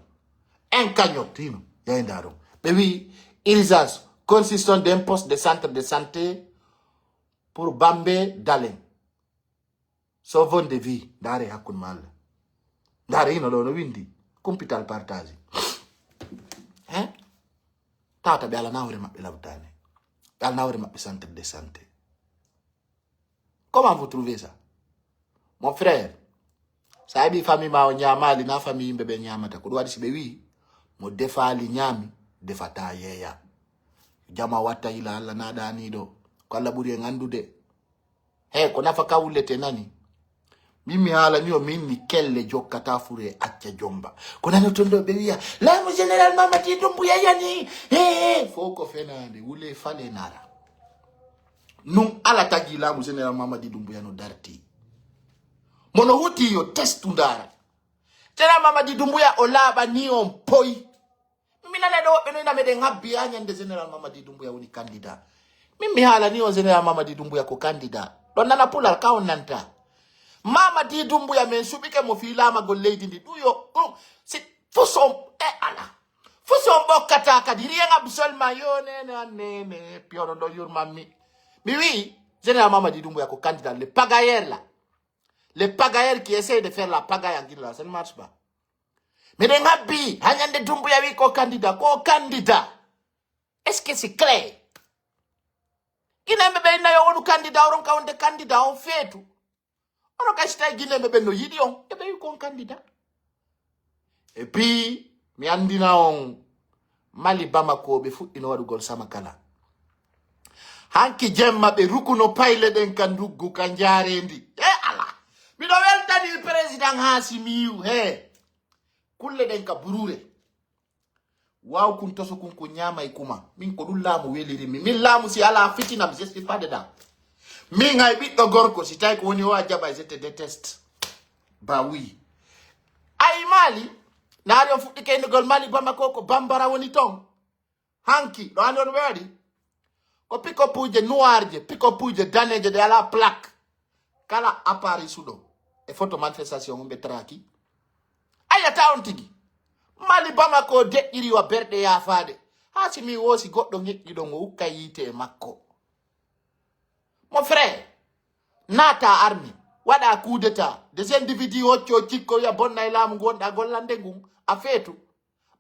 en kagnotino ya ndaro be wi urgence consistant d'un poste de centre de santé pour Bambé Dalen sauvons de vie dare hakun mal dare hino do no windi kumpital partage tata be ala nawre mabbe labtane al nawre mabbe centre de santé. Comment vous trouvez ça? Mon frère, ça bi famille ma o nyamali na famille mbebe nyamata ko wadi sibe wi mo defali nyami defata yeya jama wata ila alla na dani do ko alla buri ngandude ko nafa kawulete nani Mimi hala niyo mini kelle jokkata fure acca jomba. Kona no tondo bewiya. La mo General Mamadi Doumbouya yani. Foko fenande wule fale nara. Nung ala tagi la mo General Mamadi Doumbouya no darti. Mono huti yo testu ndara. General Mamadi Doumbouya olaba ni on poi. Mina ne do beno ina mede ngabi anyande General Mamadi Doumbouya woni candidat. Mimi hala ni on General Mamadi Doumbouya ko candidat. Don nana pula ka nanta. Mamadi Doumbouya men subike mo fila ma golleydi ndi duyo si fusom ala fusom bokata kadiri nga absolument yo nene piono do yurma mi wi General Mamadi Doumbouya ko candidat le pagayer là les pagailleurs qui essaient de faire la pagaille en Guinée, ça ne marche pas. Mais les ngabi hanyande Doumbouya wi ko candidat est-ce que c'est clair? Ina mebe na yo onu candidat oron ka onde candidat on fait tout. On a acheté Guinée mais no yidion et ben yon candidat. Et puis mi andina on Mali Bamako be fu ino wadu gol samakala. Hanki jemma be rukuno paile den kandugu kanjare ndi. Ala. Mi do welta ni president Hasimiu kulle den ka burure. Waaw kun toso kun ko nyama ikuma. Min ko dul lamu weliri mi. Min lamu si ala fitina mi c'est pas dedans. Mi ngay bit gorko si tay ko woni wa jaba je te déteste. Bah oui. Ay Mali nari on futti kay ngol Mali Bamako ko bambara woni ton. Hanki do andon wedi. Ko piko puje noirje, piko puje daneje de ala plaque. Kala apari sudo. E photo manifestation mbe traki. Aya taon tigi. Mali Bamako de iri wa berde ya fade. Hasimi wosi goddo ngekki do ngo ukayite makko. Mon frère, nata army, wada coup d'état, des individus ocho chiko ya bonna ilamu gonda gollande ngum, afetu.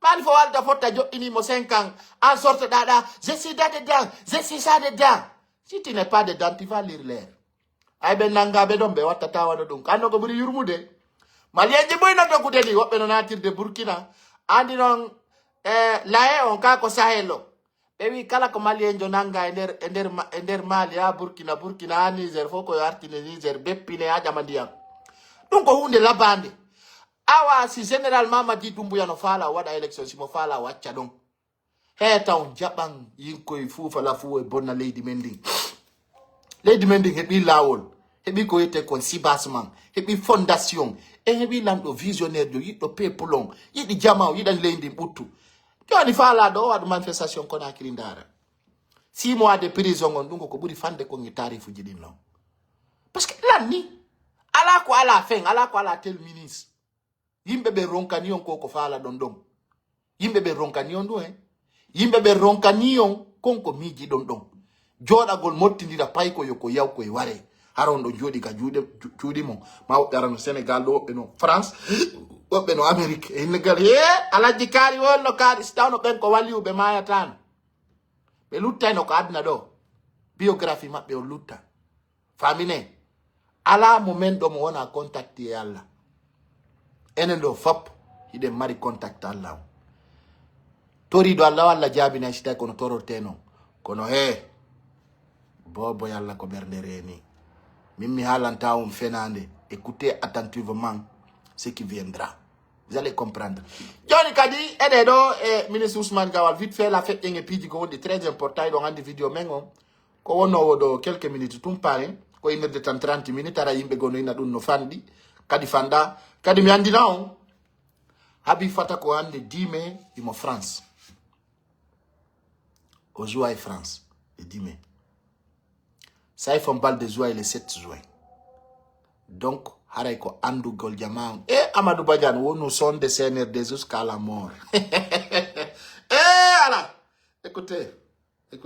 Man fo walda fota jo ini mo 5 ans, en sorte dada, je suis dedans, je suis ça dedans. Si tu n'es pas dedans, tu vas lire l'air. Ay ben nanga be dombe watata wano donc, ano ko buri yurmude. Malienje boy na to kuteli, wobe no natir de Burkina, andi non, lae on ka ko sahelo. Ewi kala ko Malienjo nanga ender Mali ya Burkina Niger foko yo artine Niger beppine ya jamandiam. Donc ko hunde labande. Awa si General Mamadi Doumbouya no fala wada election si mo fala wacha don. Taun jabang yinko ifufa la fu e bonna Lady Mending. Lady Mending hebi lawol. Hebi ko yete kon sibasman. Hebi fondation. E hebi lando visionnaire do yito pepulong. Yidi jama yidan lendi butu. Yoni fala do wadu manifestation kona kirindara. 6 mois de prison on dungo ko buri fande ko ngi tarifu jidin non. Parce que là ni ala ko ala fen ala ko ala tel ministre. Yimbe be ronkani on ko fala dondon. Yimbe be ronkani on do Yimbe be ronkani on konko miji dondon. Joda gol mottindira pay ko yoko yaw ko e ware. Harondo jodi ka juudi mo ma darano Sénégal do be no France. Wobe no Amerique e negal ala jikari wonno kadi stawno ben ko wali ube maya tan be lutta no ko adna do biographie mabbe o lutta famine ala moment do mo wona contacter Allah enen do fop ide mari contact Allah tori do Allah walla jabi na sita kono toroteno kono bobo yalla ko berde reni mimmi halanta on fenande écoutez attentivement ce qui viendra. Vous allez comprendre. Johnny Kadi, ministre Ousmane Gawal, vite fait la fête et puis de très important, il y a des vidéos mengo. Ko wono do quelques minutes tout parler, ko une de 30 minutes ara yimbe gono ina dun no fandi, kadi fanda, kadi mi andi naon. Habi fata ko ande 10 mai imo France. Au Joie France, le 10 mai. Ça ils font balle de joie le 7 juin. Donc haray ko andu gol jamaam Amadou Badiane wonu son de CNRD jusqu'à la mort. Voilà. Écoutez. Il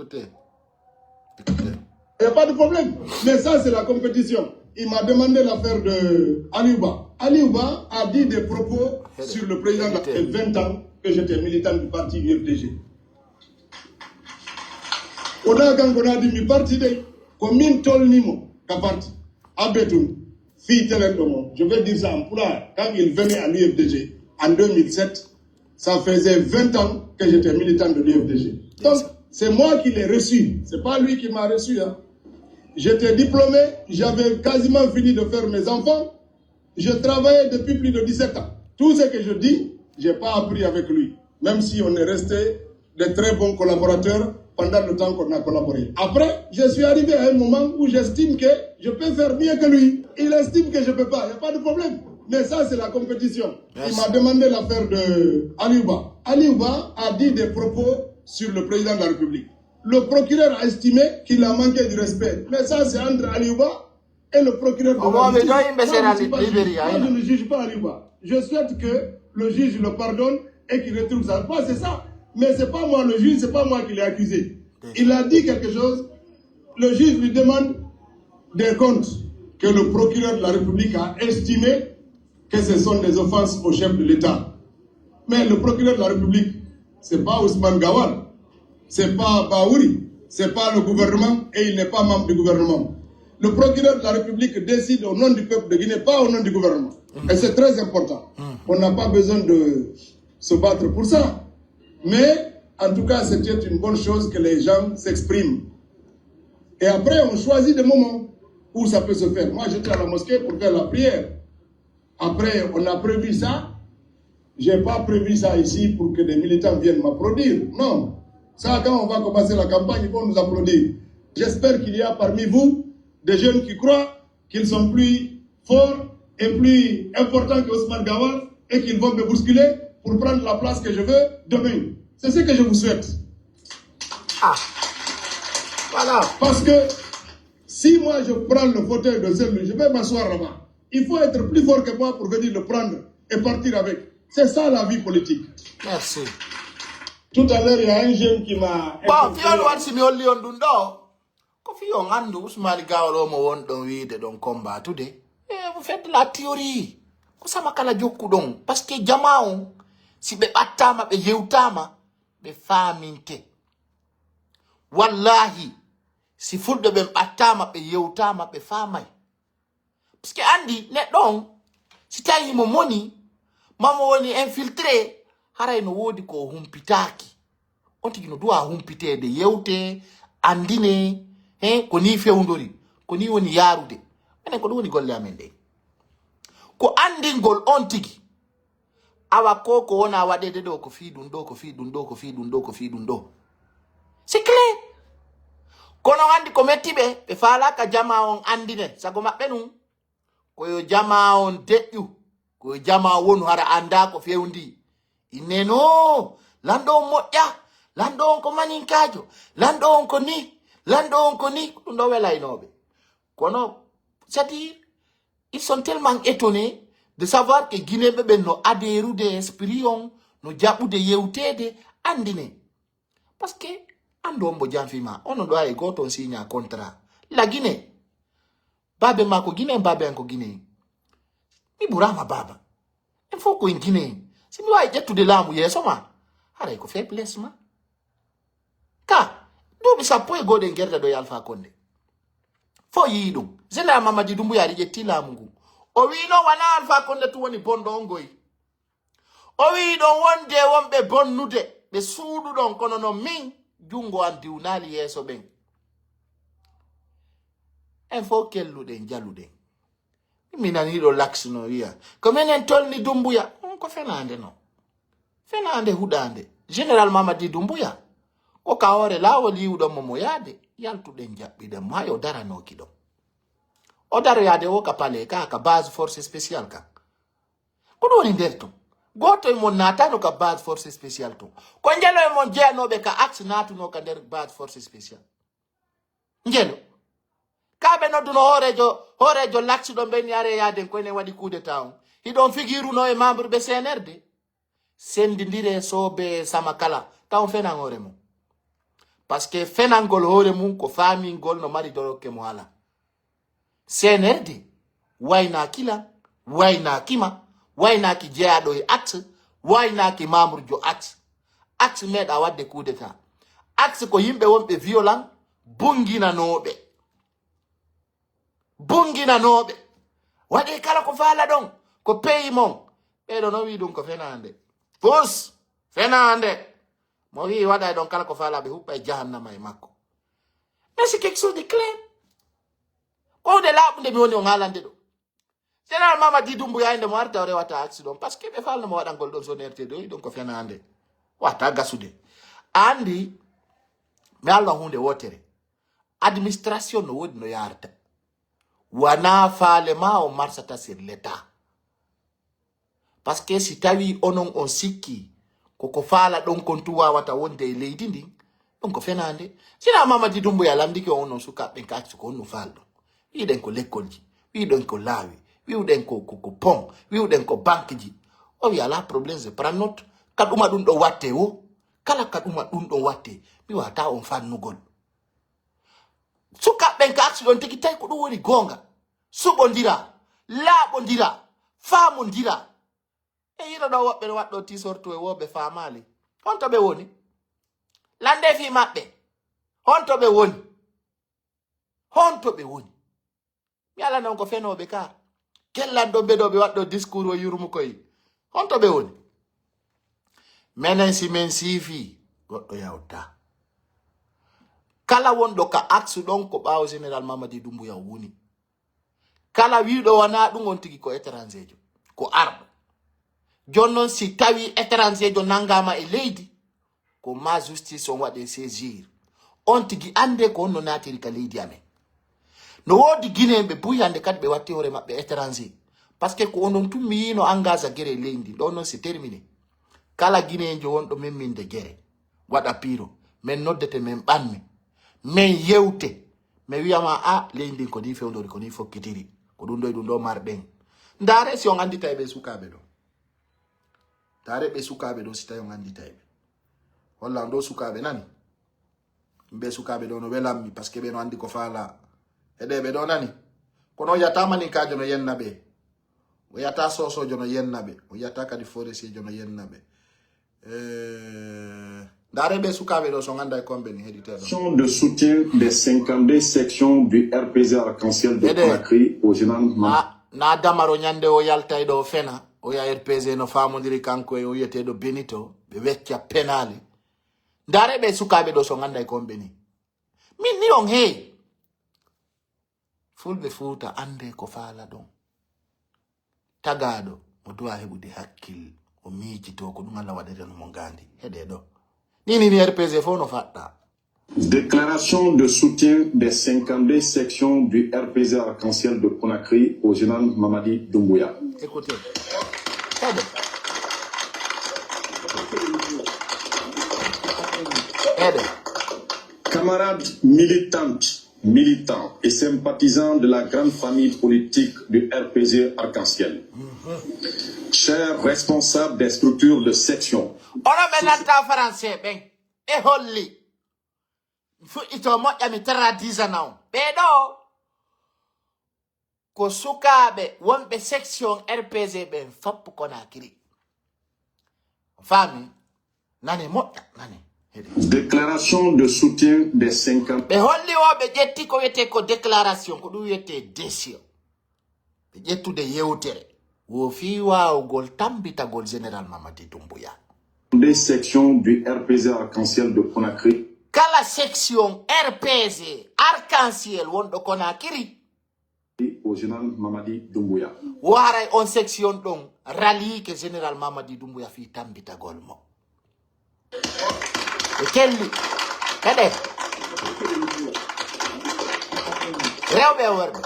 n'y a pas de problème. Mais ça, c'est la compétition. Il m'a demandé l'affaire de Aliouba. Aliouba a dit des propos sur le président de la 20 ans que j'étais militant du parti UFDG. On a dit mi parti de commune Tolnimo, ka parti. Abetoum. Je vais dire ça en pulaar. Quand il venait à l'UFDG en 2007, ça faisait 20 ans que j'étais militant de l'UFDG. Donc, c'est moi qui l'ai reçu. C'est pas lui qui m'a reçu. J'étais diplômé, j'avais quasiment fini de faire mes enfants. Je travaillais depuis plus de 17 ans. Tout ce que je dis, je n'ai pas appris avec lui. Même si on est resté de très bons collaborateurs pendant le temps qu'on a collaboré. Après, je suis arrivé à un moment où j'estime que je peux faire mieux que lui. Il estime que je ne peux pas, il n'y a pas de problème. Mais ça, c'est la compétition. Yes. Il m'a demandé l'affaire de Aliouba. Aliouba a dit des propos sur le président de la République. Le procureur a estimé qu'il a manqué du respect. Mais ça, c'est entre Aliouba et le procureur de la République. Moi, je ne juge pas Aliouba. Je souhaite que le juge le pardonne et qu'il retrouve sa place, c'est ça. Mais ce n'est pas moi le juge, ce n'est pas moi qui l'ai accusé. Il a dit quelque chose, le juge lui demande des comptes que le procureur de la République a estimé que ce sont des offenses au chef de l'État. Mais le procureur de la République, ce n'est pas Ousmane Gawal, ce n'est pas Baouri, ce n'est pas le gouvernement et il n'est pas membre du gouvernement. Le procureur de la République décide au nom du peuple de Guinée, pas au nom du gouvernement. Et c'est très important. On n'a pas besoin de se battre pour ça. Mais, en tout cas, c'était une bonne chose que les gens s'expriment. Et après, on choisit des moments où ça peut se faire. Moi, j'étais à la mosquée pour faire la prière. Après, on a prévu ça. Je n'ai pas prévu ça ici pour que des militants viennent m'applaudir. Non. Ça, quand on va commencer la campagne, ils vont nous applaudir. J'espère qu'il y a parmi vous des jeunes qui croient qu'ils sont plus forts et plus importants que Ousmane Gawal et qu'ils vont me bousculer pour prendre la place que je veux demain. C'est ce que je vous souhaite. Ah, voilà. Parce que si moi je prends le fauteuil de celui, je vais m'asseoir là-bas. Il faut être plus fort que moi pour venir le prendre et partir avec. C'est ça la vie politique. Merci. Tout à l'heure, il y a un jeune qui m'a... Bon, si on Lyon Dundo, Kofi on andu Ousmane Gawal mo won don wide don combat today. Vous faites la théorie. Kosa makala joku don parce que jamaon si be batama be yewtama be faminte. Wallahi si fulbe be batama be yewtama be famay. Parce que andi net don si tayi mo moni mamo woni infiltré haray no wodi ko humpitaki. On tigi no doa humpite de yewte andine ko ni fewndori ko ni woni yarude enen ko woni golle amen de ko andingol on tigi awa koko wona wadede do ko fiidun do ko fiidun do ko fiidun do ko fiidun do c'est clair kono andi ko mettibe be faala ka jama on andine sago mabbe nun ko yo jama on deju ko jama wonu hara anda ko fewndi ineno lando moƴƴa lando on ko maninkajo lando on ko ni lando on ko ni ndo wela inobe kono c'est-à-dire ils sont tellement étonnés de savoir que Guinée bebe no adhéru de esprit on no jabu de yewtede andine parce que ando mbo janfima ono do ay goto signa contrat la Guinée babe mako Guinée babe anko Guinée mi burama baba il faut ko Guinée si mi way jettude lamu yeso ma haray ko faiblesse ma ka do bi sapo e gode ngerda do Alpha Condé fo yidum zela Mamadi Doumbouya ri jetti lamu ngu o wi no wana Alpha Condé tu woni bondo ngoy o wi don wonde wonbe bonnude be suudu don kono no min jungo an diwnali yeso ben en fo kellude jalude minani do laksino wiya ko menen tolni Doumbouya ko fenande no fenande hudande général Mamadi Doumbouya o kawore lawol yiwdo mo yaade yaltude jabbide mayo darano kido o daro yaade o ka pale ka base force spéciale ka ko do ni derto goto e mon natano ka base force spéciale to ko njelo e mon jeenobe ka axe natuno ka der base force spéciale njelo kabe no duno horejo laksi do ben yare yaade ko ne wadi coup d'état hi don figiru no e membre be CNRD sendindire sobe samakala taw fena ngore mo parce que fenangol hore mun ko famingol no mari do ke mo hala CNRD wayna kila wayna kima wayna ki jeado e at wayna ki membre jo at meda wadde coup d'état at ko yimbe wonbe violent bungina nobe wade kala ko fala don ko pay mon be do no wi dum ko fenande pos fenande mo wi wada don kala ko fala be hubba jahannama e makko mais c'est quelque chose de clair ko de la bunde mi woni on halande do général Mamadi Doumbouya inde mo arta rewata accident parce que ɓe falnamo waɗangol ɗon zone RT2 donc ko fenande wata gasude andi mi alwa hunde wotere administration no wodi no yarta wana faale ma o marsata sur l'état parce que si tawi onon on sikki koko faala ɗon kon tu wawata wonde e leydi ndin ɗon ko fenande sina Mamadi Doumbouya lamdiki on non sukaɓe kakci ko on no falɗo wiɗen ko lekkolji wiɗen ko laawi wiɗen ko pont wiɗen ko banque ji o wi ala probléme je prend note kaɗuma ɗum ɗo watte wo kala kaɗuma ɗum ɗon watte mi wata on fannugol sukaɓen kakci ɗon tigi tawi ko ɗum woni gonga suɓodira laaɓodira famodira e yino ɗo woɓɓe no waɗɗo tisortu e woɓe famali honto ɓe woni lande fi maɓɓe honto ɓe woni mi ala non ko fenoɓe ka kellanɗo ɓeɗoɓe waɗɗo discours o yurmu koye honto ɓe woni menen si men siifi goɗɗo yawta kala wonɗo ka aksu ɗon ko ɓawo général Mamadi Doumbouya woni kala wiɗo wana ɗum on tigi ko étranger jo ko arɗo jonnon si tawi étranger jo nangama e leydi ko ma justice on waɗe saisir on tigi ande ko onno natiri ka leydi amen no wodi guinéɓe buy hande kadi ɓe watti hoore maɓɓe étranger parce que ko onon tummi yino engage a guere leydi ɗon noon c'est terminé kala guinéjo wonɗo men minde guere waɗa piro men noddete men ɓanmi men yewte mi wiyama a leydi ko ni fewdori ko ni fokkitiri ko ɗum ɗo e ɗum ɗo marɗen ndaare si on andita ɓe sukaɓe ɗo ndaare ɓe sukaɓe ɗo si tawi on andita ɓe holla ɗo sukaɓe nani ɓe sukaɓe ɗo no welammi par ce que ɓe no andi ko faala eɗeɓe ɗo nani kono yata maninkajo no yenna ɓe o yata sosojo no yenna ɓe o yata kadi forestier no yenna ɓe ndaare ɓe sukaɓe ɗo so ganda e komɓe ni heɗiteɗo de soutien des 52 sections du RPG Arc-en-Ciel de Conakry au général na damaro ñande o yalta ɗo fena o ya RPG no famodiri kanko e o wiyeteɗo Benito ɓe wecca penali ndaare ɓe sukaɓe ɗo so ganda e komɓe ni min ni on hey fulɓe Fuuta ande ko faala ɗon tagaɗo mo duwa heɓude hakkil o miijito ko ɗum Allah waɗete no mo gandi heɗe ɗo ni RPG fo no faɗɗa. Déclaration de soutien des 52 sections du RPG Arc-en-Ciel de Conakry au général Mamadi Doumbouya. Écoutez. Camarades militantes, militants et sympathisants de la grande famille politique du RPG Arc-en-Ciel. Chers responsables des structures de section. Ono menanta français ben e holli fu ito moƴƴami tradisa naw ɓeɗo ko sukaɓe wonɓe section RPG ɓen fappu Conakry fami nani moƴƴa nani déclaration de soutien des 50 ɓe holli o ɓe ƴetti ko wiyete ko déclaration ko ɗum wiyete décision ɓe ƴettude yewtere wo fi wawugol tambitagol général Mamadi Doumbouya des sections du RPG Arc-en-Ciel de Conakry. Kala section RPG Arc-en-Ciel wonɗo Conakry au général Mamadi Doumbouya. Waray on section ɗon rali que général Mamadi Doumbouya fi tambitagol mo e kelli kade rewɓe worɓe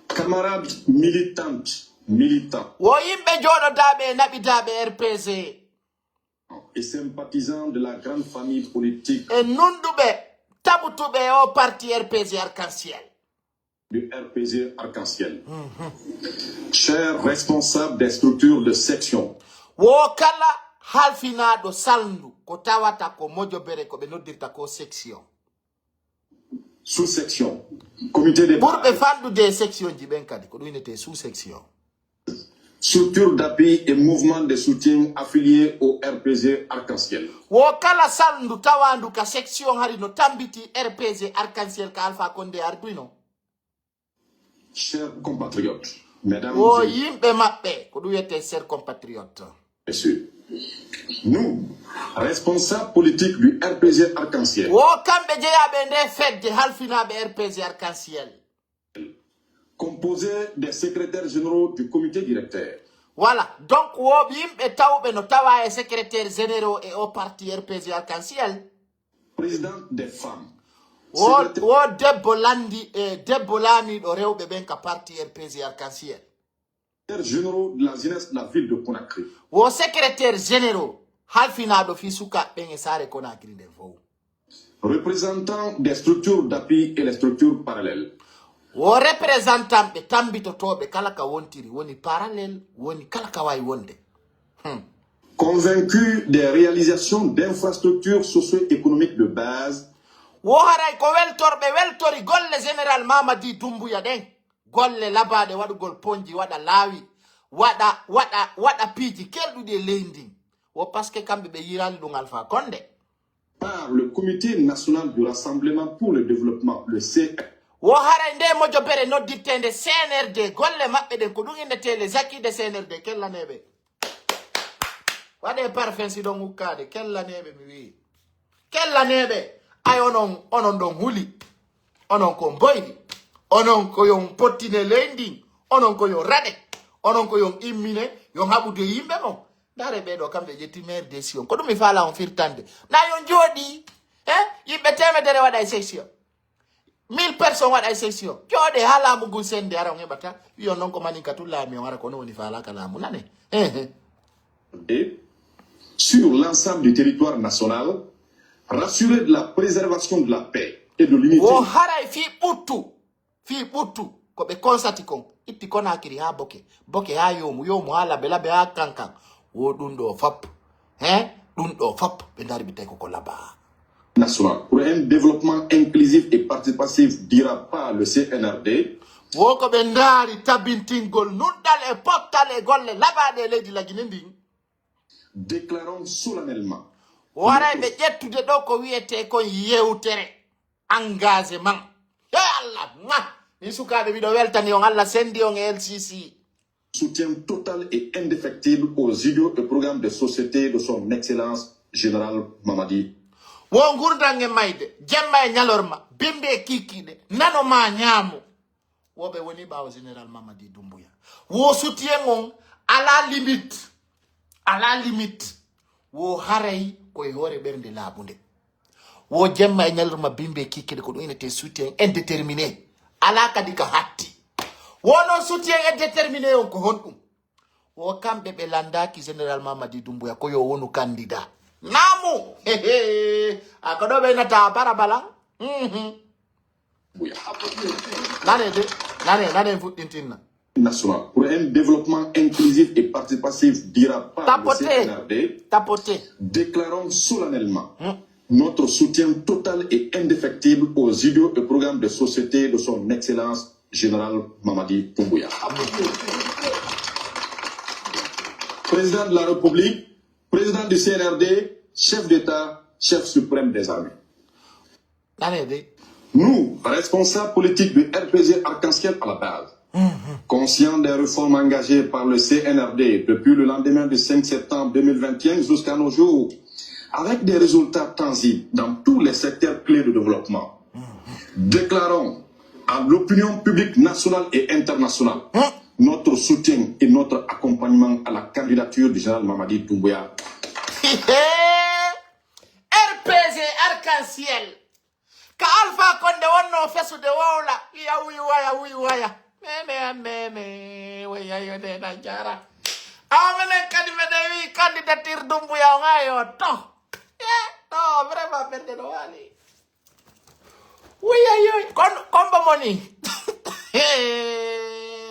camarades militantes militants wo yimɓe joɗodaɓe naɓidaɓe RPG et sympathisants de la grande famille politique et nunduɓe taɓutuɓe o parti RPG Arc-en-Ciel du RPG Arc-en-Ciel. Chers responsables des structures de section. Wo kala halfinaɗo salndu ko tawata ko mojobere ko ɓe noddirta ko section sous-section comité de ɓurɓe fandude section ji ɓen kadi ko ɗum winete sous-section structure d'appui et mouvement de soutien affiliés au RPG Arc-en-Ciel. Wo kala salndu tawandu ka section hari no tambiti RPG Arc-en-Ciel ka Alpha Condé Arduino. Chers compatriotes, mesdames wo yimɓe maɓɓe ko ɗum wiyete chers compatriotes. Messieurs, nous, responsables politiques du RPG Arc-en-Ciel, wo kamɓe jeyaɓe nde fedde halfinaɓe RPG Arc-en-Ciel, composé des secrétaires généraux du comité directeur. Voilà. Donc, wobim et taoube no tawa et secrétaire généraux et au parti RPG Arc-en-Ciel. Président des femmes. Wo debbo landi e debbo laamiɗo rewɓe ɓen ka parti RPG Arc-en-Ciel. Secrétaire généraux de la jeunesse de la ville de Conakry. Wo secrétaire généraux halfinaɗo fi sukaɓe ɓen e saare Conakry nden fof. Représentant des structures d'appui et les structures parallèles. Wo représentant ɓe tambitotoɓe kala ka wontiri woni parallèle woni kala ka wawi wonde. Convaincu des réalisations d'infrastructures socio-économiques de base. Wo haray ko weltori golle général Mamadi Doumbouya ɗen golle labaɗe waɗugol ponji waɗa laawi waɗa piiji kelɗuɗi e leydi ndin wo par ce que kamɓe ɓe yirali ɗum Alpha Condé par le comité national du rassemblement pour le développement, le CNRD. wo haray nde mojo bere noddirtende CNRD golle maɓɓe ɗen ko ɗum innete les acquis de CNRD kellaneɓe waɗe parfum si ɗon hukkade kellaneɓe mi wi kellaneɓe ay onon ɗon huli onon ko boydi onon ko yon pottine leydi onon ko yon raɗe onon ko yon immine yon haɓude yimɓe mon dare ɓeɗo kamɓe ƴetti maire décision ko ɗum mi faala on firtande na yon jooɗi yimɓe temedere waɗa e section 1000 personnes waɗa e section jooɗe ha laamu ngu sende ara on heɓata wiyon noon ko maninka tu laami on ara kono woni faalaka laamu nane Et sur l'ensemble du territoire national, rassurer de la préservation de la paix et de l'unité. wo haray fi ɓuttu ko ɓe consati kon itti Conakry ha boke ha yomu ha labe ha kankan wo ɗum ɗo fap ɓe dari ɓe tawi koko laba National pour un développement inclusif et participatif dira par le CNRD. wo ko ɓe ndaari tabintingol nuɗɗal e pottal e golle labaɗe e leydi lagine ndin Déclarons solennellement. waray ɓe ƴettude ɗo ko wiyete kon yewtere engagement e Allah min sukaɓe miɗo weltani on Allah sendi on e LCC Soutien total et indéfectible aux idéaux et programmes de société de son excellence général Mamadi. wo gurdan e mayde jemma e ñalorma bimbe e kikiɗe nanoma ñaamu woɓe woni ɓawo général Mamadi Doumbouya wo soutien on ala limite wo haray koye hoore ɓernde laaɓunde wo jemma e ñalorma bimbe e kikiɗe ko ɗum inete soutien indéterminé ala kadi ka hatti wono soutien indéterminé on ko honɗum wo kamɓe ɓe landaki général Mamadi Doumbouya ko yo wonu candidat namu a ko ɗo ɓe nata bara balan nane fuɗɗintinna National pour un développement inclusif et participatif dira par le CNRD. Tapoté. Déclarons solennellement notre soutien total et indéfectible aux idéaux et programmes de société de son excellence général Mamadi Doumbouya. Président de la République, président du CNRD, chef d'État, chef suprême des armées. Nous, responsables politiques du RPG Arc-en-Ciel à la base, conscients des réformes engagées par le CNRD depuis le lendemain du 5 septembre 2021 jusqu'à nos jours, avec des résultats tangibles dans tous les secteurs clés de développement, déclarons à l'opinion publique nationale et internationale notre soutien et notre accompagnement à la candidature du général Mamadi Doumbouya. RPG Arc-en-Ciel. Ka Alpha Condé wonno fesude wowla wiya waya meme waya yode na jara amenen kadi mede wi candidature Doumbouya ngayo to no vraiment berde do wali wiya kombo moni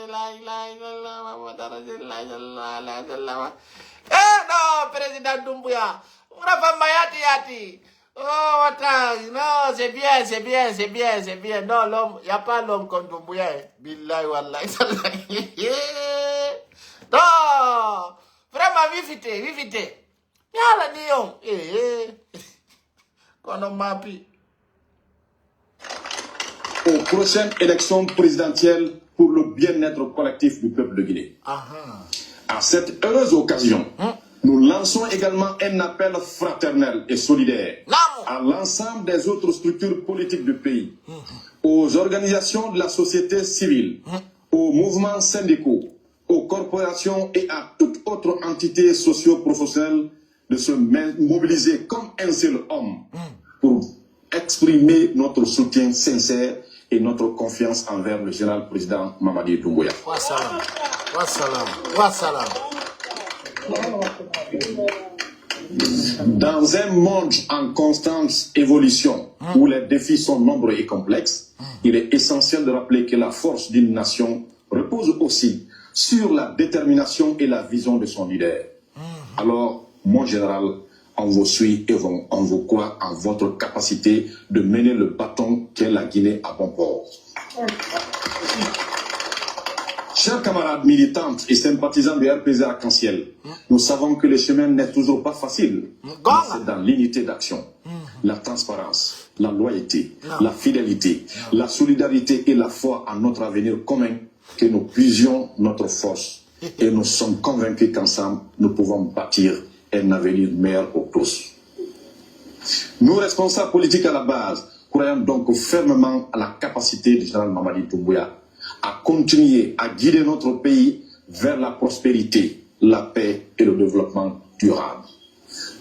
la ilaha illallah muhammadur rasulullah no président Doumbouya rafa mayati yati. Oh, attends, non, c'est bien. Non, l'homme, il n'y a pas l'homme comme Doumbouya. Billahi wallahi. Non, vraiment, vivité. Yala niyon. Qu'on m'a pris. Aux prochaines élections présidentielles pour le bien-être collectif du peuple de Guinée. À cette heureuse occasion, nous lançons également un appel fraternel et solidaire à l'ensemble des autres structures politiques du pays, aux organisations de la société civile, aux mouvements syndicaux, aux corporations et à toute autre entité socio-professionnelle de se mobiliser comme un seul homme pour exprimer notre soutien sincère et notre confiance envers le général président Mamadi Doumbouya. Wassalam. Wassalam. Wassalam. Dans un monde en constante évolution, où les défis sont nombreux et complexes, il est essentiel de rappeler que la force d'une nation repose aussi sur la détermination et la vision de son leader. Alors, mon général, on vous suit et on vous croit en votre capacité de mener le bâton qu'est la Guinée à bon port. Chers camarades militantes et sympathisants de RPZ Arc-en-Ciel, nous savons que le chemin n'est toujours pas facile. C'est dans l'unité d'action, la transparence, la loyauté, la fidélité, la solidarité et la foi en notre avenir commun que nous puisions notre force. Et nous sommes convaincus qu'ensemble, nous pouvons bâtir un avenir meilleur pour tous. Nous, responsables politiques à la base, croyons donc fermement à la capacité du général Mamadi Doumbouya à continuer à guider notre pays vers la prospérité, la paix et le développement durable.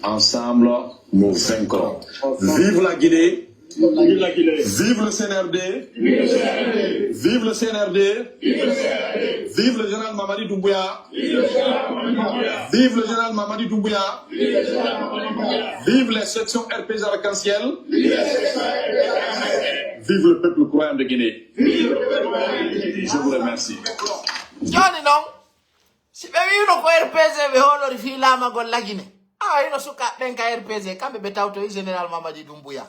Ensemble, nous vaincrons. Vive la Guinée! Vive la Guinée! Vive le CNRD! Vive le CNRD! Vive le CNRD! Vive le CNRD! Vive le général Mamadi Doumbouya! Vive le général Mamadi Doumbouya! Vive le général Mamadi Doumbouya! Vive le général Mamadi Doumbouya! Vive les sections RPZ Arc-en-Ciel! Vive les sections RPZ Arc-en-Ciel! Vive le peuple croyant de Guinée! Vive le peuple croyant de Guinée! Je vous remercie. Johnny non. Si be wi no ko RPZ be holori fi lama gol la Guinée. Ah ino suka den ka RPZ kambe be tawto général Mamadi Doumbouya.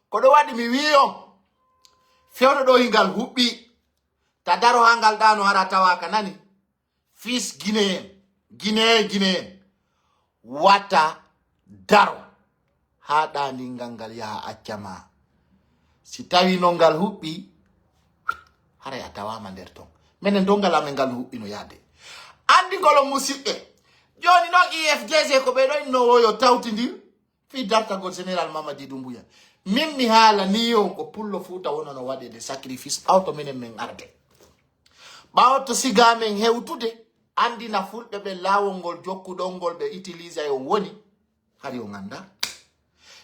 Ko do wadi mi wiyo fewdo do hingal hubbi ta daro hangal dano hara tawaka nani fils Guinée wata daro hada ningal ya accama si tawi no ngal hubbi hara ya tawama nder ton menen dongal amengal hubbi no yade andi golo musibbe joni no IFJC ko be do no yo tawtindir fi darta gol général Mamadi Doumbouya Mimi hala niyo ko pullo futa wona no wade de sacrifice auto menen men arde bawto siga men hewtude andi na fulbe be lawongol jokkudongol be utiliser yo woni hari o nganda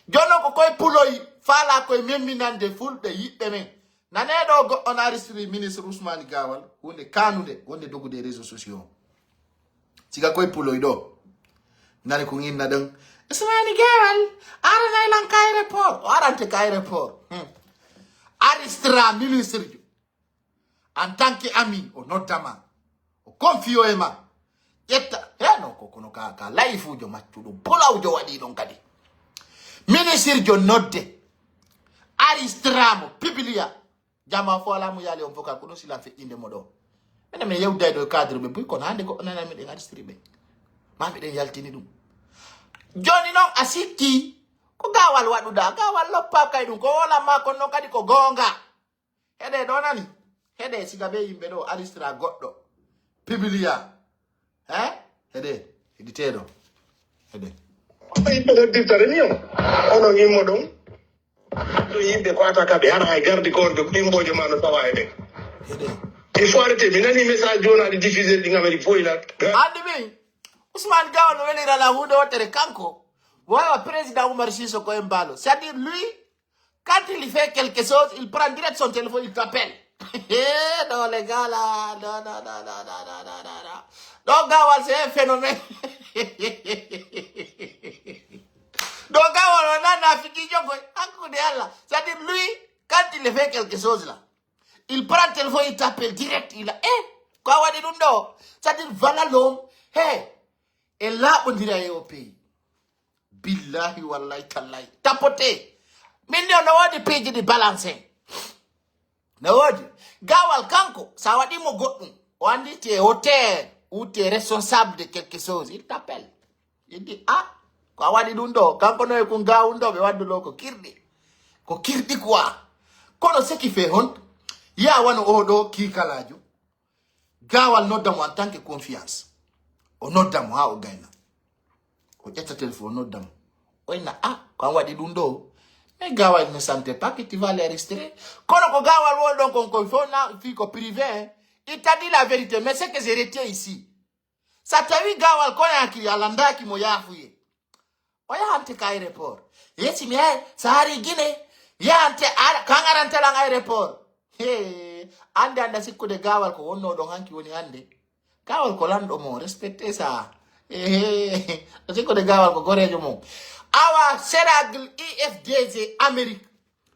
jono ko koy puloyi fala koy memminande fulbe yibbe men nanedo go on aristri ministre Ousmane Gawal wonde kanude wonde dogude réseaux sociaux siga koy puloyi do nani ko nginna den Ousmane Gawal arana ilan kay report arante kay report aristra ministre en tant qu'ami o notama o confio e ma yetta no ko kono ka laifu jo maccudo polaw jo wadi don kadi ministre jo nodde aristramo pibilia jama fola mu yale on foka kuno sila fe inde modo mena me yewday do cadre be buy kono hande ko nana mi de aristri be ma mi de yaltini dum joni non asiki ko Gawal waduda Gawal loppa kay dum ko wala ma ko non kadi ko gonga hede do nani hede siga be yimbe do aristra goddo pibilia hede editedo hede ay to dittare ni ono ngi modon to yimbe ko ataka be har hay gardi ko be dimboje mano tawayde hede il faut arrêter mais nani message jona di diffuser di ngameri foila andi mi Ousmane Gawal no welira la hude wotere kanko voilà président Oumar Sissoko Embalo c'est-à-dire lui quand il fait quelque chose il prend direct son téléphone il t'appelle non les gars là non donc Gawal c'est un phénomène donc Gawal on a fiki joko akude Allah c'est-à-dire lui quand il fait quelque chose là il prend le téléphone il t'appelle direct il a quoi wadi dundo c'est-à-dire voilà l'homme et là on dirait au pays billahi wallahi tallahi tapote minno no wadi page di balancing no wadi Gawal kanko sa wadi mo goddum o andi te hotel ou tu es responsable de quelque chose il t'appelle il dit ko wadi dundo kanko no ko gawundo be waddu loko kirdi quoi kono ce qui fait honte ya wano odo ki kalaju Gawal noddam en tant que confiance o noddam ha o gayna o ƴetta téléphone noddam o inna ko wadi ɗum ɗo mais Gawal ne sentait pas que tu vas les arrêter kono ko Gawal wol ɗon kon koye fo na fi ko privé Il t'a dit la vérité, mais c'est que j'ai retiens ici. Ça t'a vu gawal koya ki alanda ki moya fuye. Oya ante ka aéroport. Yesi mi sahari gine. Ya ante kangarante lang aéroport. Hey, ande sikko de gawal ko wonno do hanki woni ande. Gawal ko lando mo respecte ça. Hey, sikko de gawal ko gorejo mo. Awa seragl IFDZ Amerique.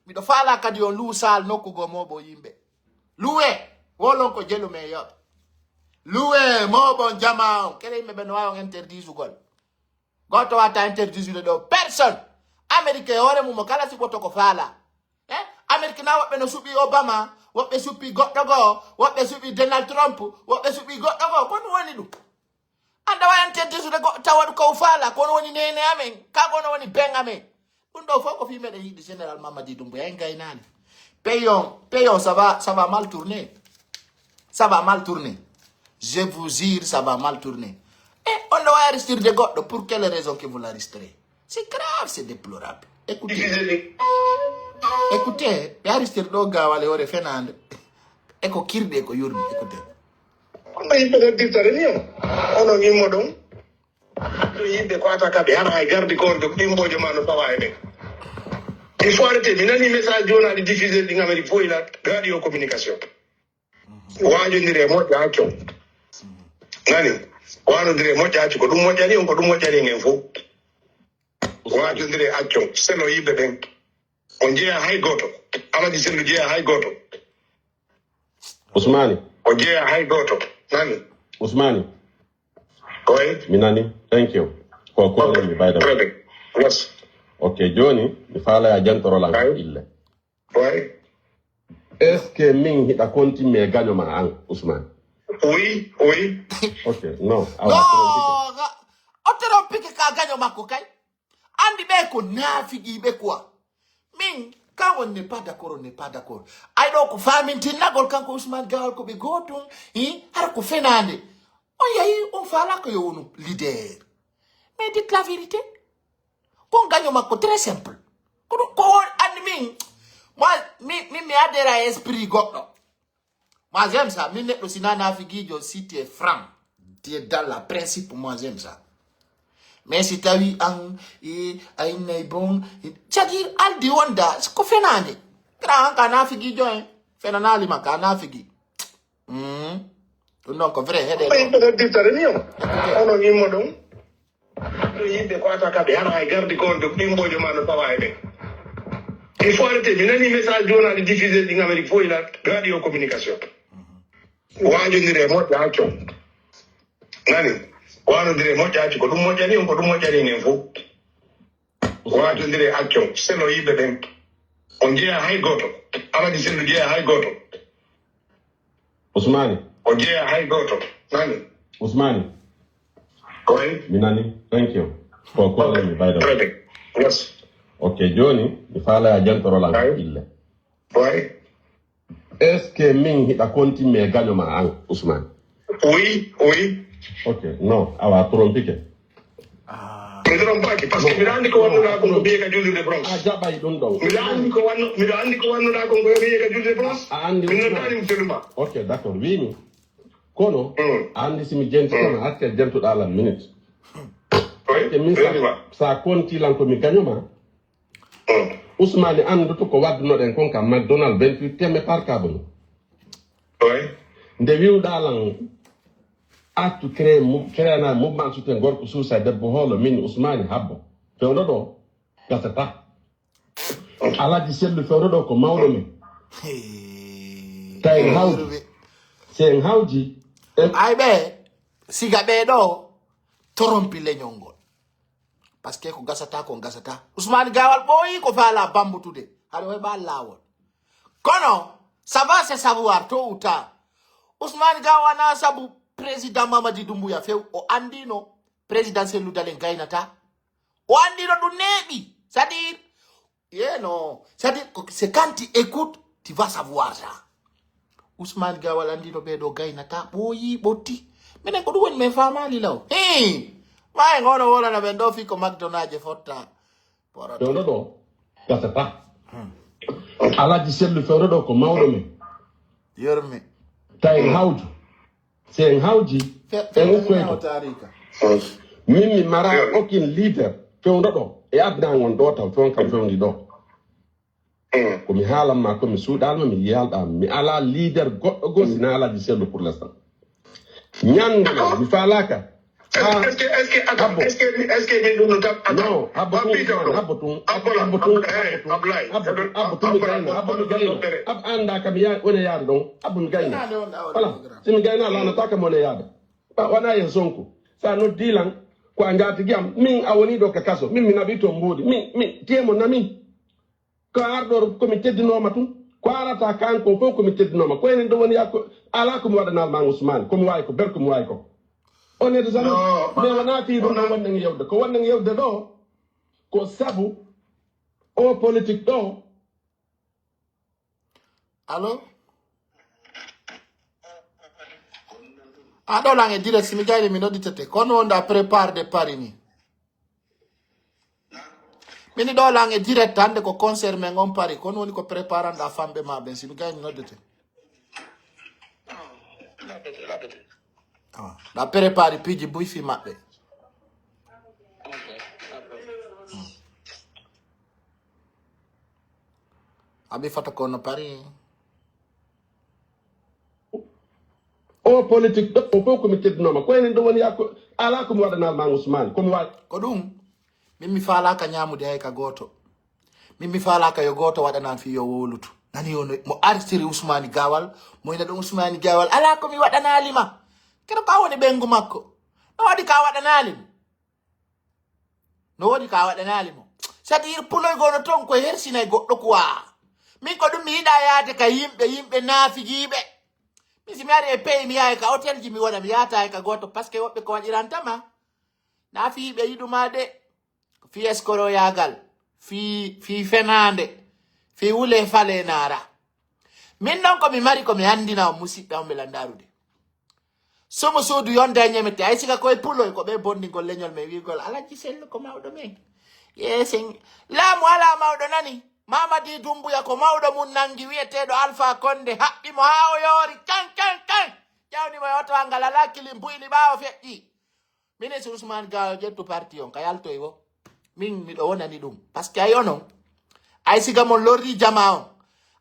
Mi do fala kadi on lu sal nokku go mobo yimbe. Luwe wolon ko jelu me yo. Luwe mobo jama kele me benwa on interdit zugol. Goto wata interdit de personne. Amerique ore mu kala si boto ko fala. Amerique na wabe no subi Obama, wabe subi gotogo, wabe subi Donald Trump, wabe subi gotogo kono woni du. Anda wa interdit de go tawad ko fala kono woni nene amen, ka kono woni ben amen. Undo foko fi mede di général Mamadi Doumbouya ngay nani. Payon ça va mal tourner. Ça va mal tourner. Je vous jure, ça va mal tourner. Et on doit arrêter de God. Pour quelle raison que vous l'arrêterez? C'est grave, c'est déplorable. Écoutez, il y a arrêté de God, il y a Fernand. Eko kirde, eko yurmi, écoutez. On a eu des terrains. On a eu un modon. Il y a des garde corps de Kimbo de Mano Pavaï. Il faut arrêter. Il y a des messages on a diffusé dans l'Amérique pour la radio communication. Waju ndire moja acho. Nani? Wanu ndire moja acho. Kodu moja ni kodu moja ni ngefu. Waju ndire acho. Seno yibe ben. Onjea high goto. Ama disendu jea high goto. Usmani. Onjea high goto. Nani? Usmani. Go ahead. Minani. Thank you for calling me by the way. Yes. Okay, Johnny. Ifala ya jantoro lang ille. Why? Est-ce que min hita konti me ganyo ma ang Usman? Oui. Okay, no. No, otero pike ka ganyo makokai. Andi beko nafigi bekwa. Min quand on n'est pas d'accord, on n'est pas d'accord. Ay do ko faminti nagol kanko Ousmane Gawal ko be gotum, har ko fenande. On yayi on fala ko yonu leader. Mais dites la vérité. Kon ganyo mako très simple. Ko andi min moi, mi adhère à esprit godo. Moi, j'aime ça. Mi ne aussi nana figure si tu es franc. Tu es dans la principe, moi, j'aime ça. Mais si tu as eu un bon, c'est-à-dire, al di wanda, c'est qu'on fait nani. Grand kana figure, fait nana lima kana figure. Donc, vrai, on a eu des terrains. On a eu un modon. Il y a des garde corps de Kimbo de Mano Pavaï. Il faut arrêter. Il y a des messages on a diffusé dans l'Amérique pour la radio communication. Waju ndire moja acho. Nani? Wanu ndire moja acho. Kodu moja ni ngefu. Waju ndire acho. Seno yibe ben. Onjea high goto. Ama disendu jea high goto. Usmani. Onjea high goto. Nani? Usmani. Go ahead. Minani. Thank you for calling me by the way. Yes. Okay, Johnny. Ifala ya jantoro lang ille. Why? Est-ce que min hita konti me ganyo ma ang Usman? Oui. Okay, no. Awa trompike. Pedro Mbaki, parce que mirandi ko wanu na ko biye ka Jules de Bronx. Jaba idon do. Mirandi ko wanu na ko biye ka Jules de Bronx. Minatani mteluma. Okay, d'accord. Wini. Kono, andi simi jenti kono, aske jentu dala minute. Oui, min sa konti lan ko mi ganyo ma. Ousmane andu to ko waddu no den kon kam McDonald 28 teme par carbone. Oui. Nde wiu dalan atu créer na mouvement soutien gorko suusa debbo holo min Ousmane habbo. Fewdo do gasata. Alaji sellu fewdo do ko mawdo mi. Tay hawdi. Sen hawdi ay be siga be do trompi le nyongol. Parce que ko gasata. Ousmane Gawal boy ko fala bambu tude. Hado we ba lawol. Kono, ça va se savoir tôt ou tard. Ousmane Gawal na sabu président Mamadi Doumbouya fe o andino président Cellou Dalein gaynata. O andino du nebi. C'est-à-dire c'est quand tu écoutes, tu vas savoir ça. Ousmane Gawal andino be do gaynata boyi boti. Menen ko du won me fama li law. Vai ngono wala na bendo fiko McDonald's fotta. fewdo do gasata. Alaji sellu fewdo do ko mawdo mi. Yormi. ta en hawju se en hawji en ukkoyto tarika min mi mara aucun leader fewndo ɗo e adna ngon ɗo taw ton kam fewndi ɗo ko mi haalanma ko mi suuɗalma mi yalɗama mi ala leader goɗɗo gol sina alaji sello pour l'instant ñande mi falaka est-ce que min ɗum no tam non habbo anda kam wone yaade ɗon abbo mi gayna voilà simi gayna lanata kam wone yaade wona hen sonko sa noddilan ko a jaatigi am min a woni ɗo ka kaso min mi naɓi to mboodi min temo nami ko arɗo komi teddinoma tun ko arata kanko fof komi teddinoma ko enen ɗo woni ala komi waɗanalma Ousmane komi wawi ko ber komi wawi ko on est jamais mais wona fi ɗum ɗo wonɗen yewde ko wonɗen yewde ɗo ko sabu o politique ɗo allo aɗo lange direct simi gayde mi nodditete kono wonda prépare de paris ni mini ɗo lange direct hande ko concert men on paris kono woni ko préparanda famɓe ma ɓen simi gayde mi noddete la prépare piji buy fi maɓɓe abi fata kono paris o politique ɗo o fof komi teddinoma ko enen ɗo woni ala komi waɗanalma Ousmane komi wawi ko ɗum min mi falaka ñamude hay ka goto min mi falaka yo goto waɗanan fi yo wolutu nani on mo artiri Ousmane Gawal mo ina ɗum Ousmane Gawal ala komi waɗanalima keɗo ka woni ɓengu makko no waɗi ka waɗanalimo no waɗi ka waɗanalimo c'est-à-dire puloy gono ton ko hersinay goɗɗo quoi min ko ɗum mi yiɗa yaade ka yimɓe naafijiɓe mi simi ari e pays mi yahay ka hôtel ji mi wona mi yahata hay ka goto par ce que woɓɓe ko waɗirantama naafiɓe yiɗuma de fi escoro yagal fi fenande fi wule fale nara min non ko mi mari ko mi handina o musidɗa on belandarude somo sodu yonde a ñamete ay sika koye puloy ko ɓe bondigol leñol men wigol alaji sello ko mawɗo men yesen laamu ala mawɗo nani Mamadi Dumbuya ko mawɗo mum nangi wiyeteɗo Alpha Condé haɓɓimo ha o yoori kan ƴawnimo yotowa ngal ala kilim buyli ɓawo feƴƴi ministre Ousmane Gawal ƴettu parti on ka yaltoy wo min miɗo wonani ɗum par ce que ayi onon ay siga mon lorri jama on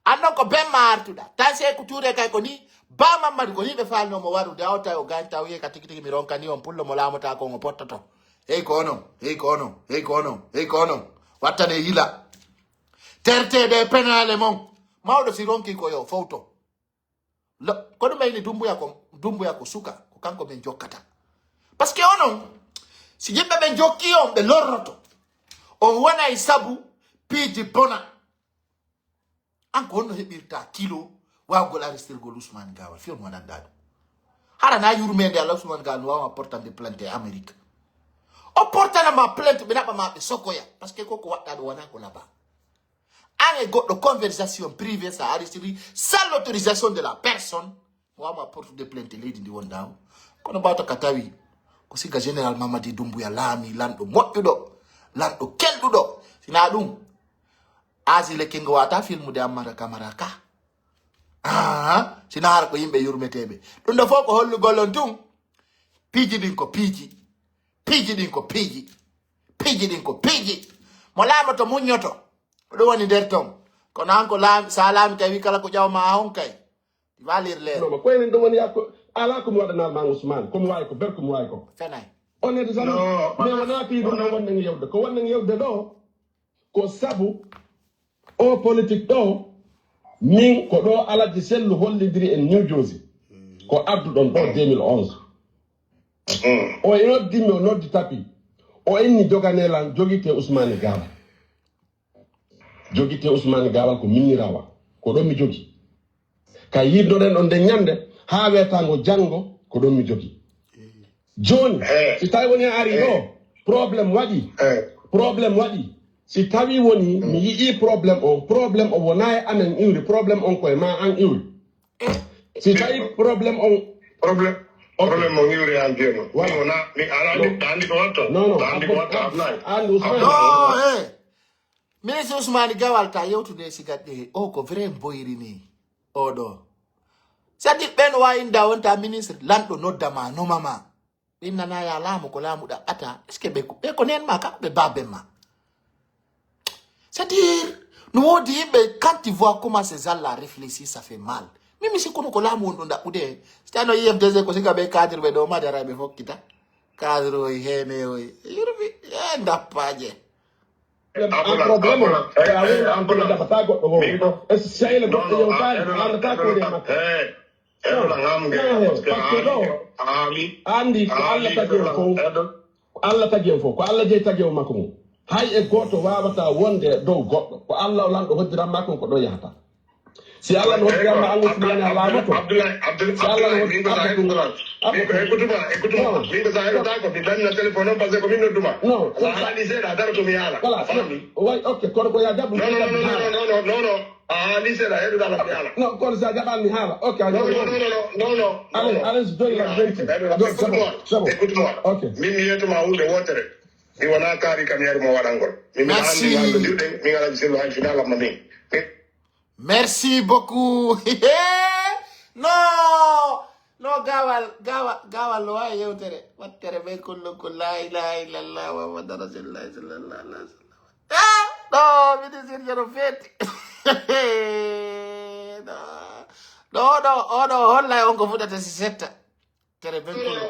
andon ko bemma artuɗa tan Sékou Touré kay ko ni ba Mamadou ko ni ɓe falnomo warude awta o gañta wiye ka tigi mi ronkani on pullo mo laamota ko o pottoto hey ko onon wattane yila tertede penale mon mawɗo si ronki ko yo fowto ko ɗum mayni dumbuya ko suka ko kanko ɓen jokkata par ce que onon si yimɓe ɓen jokki on ɓe lornoto on wonay sabu piiji bona an ko honno heɓirta kilo wawgol aristirgol Ousmane Gawal fiyon wonanda ɗum hara na yurmede ala Ousmane Gawal no wawa portande plainte e Amérique o portanama plainte ɓe naɓama ɓe sokoya par ce que koko waɗɗa ɗo wona ko laba an e goɗɗo conversation privée sa aristiri sans l'autorisation de la personne mo wawma portude plainte leydi ndi wonda o kono mbawta ka tawi ko siga général Mamadi Doumbouya laami lanɗo moƴƴuɗo lanɗo kelɗuɗo sina ɗum asile kengo wata filmude Ammara Camara ka sina hara ko yimɓe yurmeteɓe ɗum ɗo fof ko hollugol on tun piiji ɗin ko piiji ɗin ko piiji mo laamoto muññoto ɗo woni nder ton kono an ko sa laami kay wi kala ko ƴawma a hon kay walir leer ko enen ɗo woni ala komi waɗanalma Ousmane komi wawi ko ber komi wawi ko fenay on est jamais mais wona fi ɗum ɗo wonɗen yewde ko wonɗen yewde ɗo ko sabu o politique ɗo min ko ɗo alaji sellu hollidiri en New Jersey ko adduɗon ɗo 2011 o e noddimi o noddi tapi o inni joganelan jogite Ousmane Gawal ko minnirawa ko ɗon mi jogi ka yiddoɗen ɗon nde ñande ha wetango janggo ko ɗon mi jogi joni si tawi woni ari ɗo probléme waɗi si tawi woni mi yii probléme o wona e amen iwri probléme on koye ma an iwri si tawi probléme on problème mo ngiwri an jeno wona mi ala andi ko watto non andi ko watto Ablaye ministre Ousmane Gawal ta yewtude sigatɗe o ko vrai boyri ni oɗo c'est-à-dire ben wa inda wonta ministre lando noddama no mama inna ya lamu ko lamu da ata est-ce que be ko nen ma ka be babema c'est-à-dire nous on dit quand tu vois comment ces gens-là réfléchissent ça fait mal même si kono ko lamu on da ude c'est-à-dire no IFDG ko sika be cadre be do madara be fokkita cadre o hene o yurbi nda paje un problème un problème da batago o c'est le docteur Yokan la batago de makka andi ko Allah tagien fo ko Allah je tagien makko hay e goto wawata wonde dow goddo ko Allah lando hoddira makko ko do yahata si Allah no hoddira ma Allah subhanahu wa ta'ala Abdullah écoute-moi mingo sa ero tako mi danna telefono parce que minno duma no ali sera daro to mi ala ouais ok ko ya jabu no ali sera ero daro mi ala no ko sa jabal mi hala ok no allez donne la vérité écoute-moi ok mimi yeto ma unde wotere mi wana kari kamiyar mo wadangol mimi andi ando jude mi ngala jiselu hay final am mami. Merci beaucoup. No, gawal lo ay yewtere wattere be kullu la ilaha illallah wa muhammadur rasulullah sallallahu alaihi wasallam. No, mi disir jero feti. No, holla on ko fudata si setta. Tere ben kullu.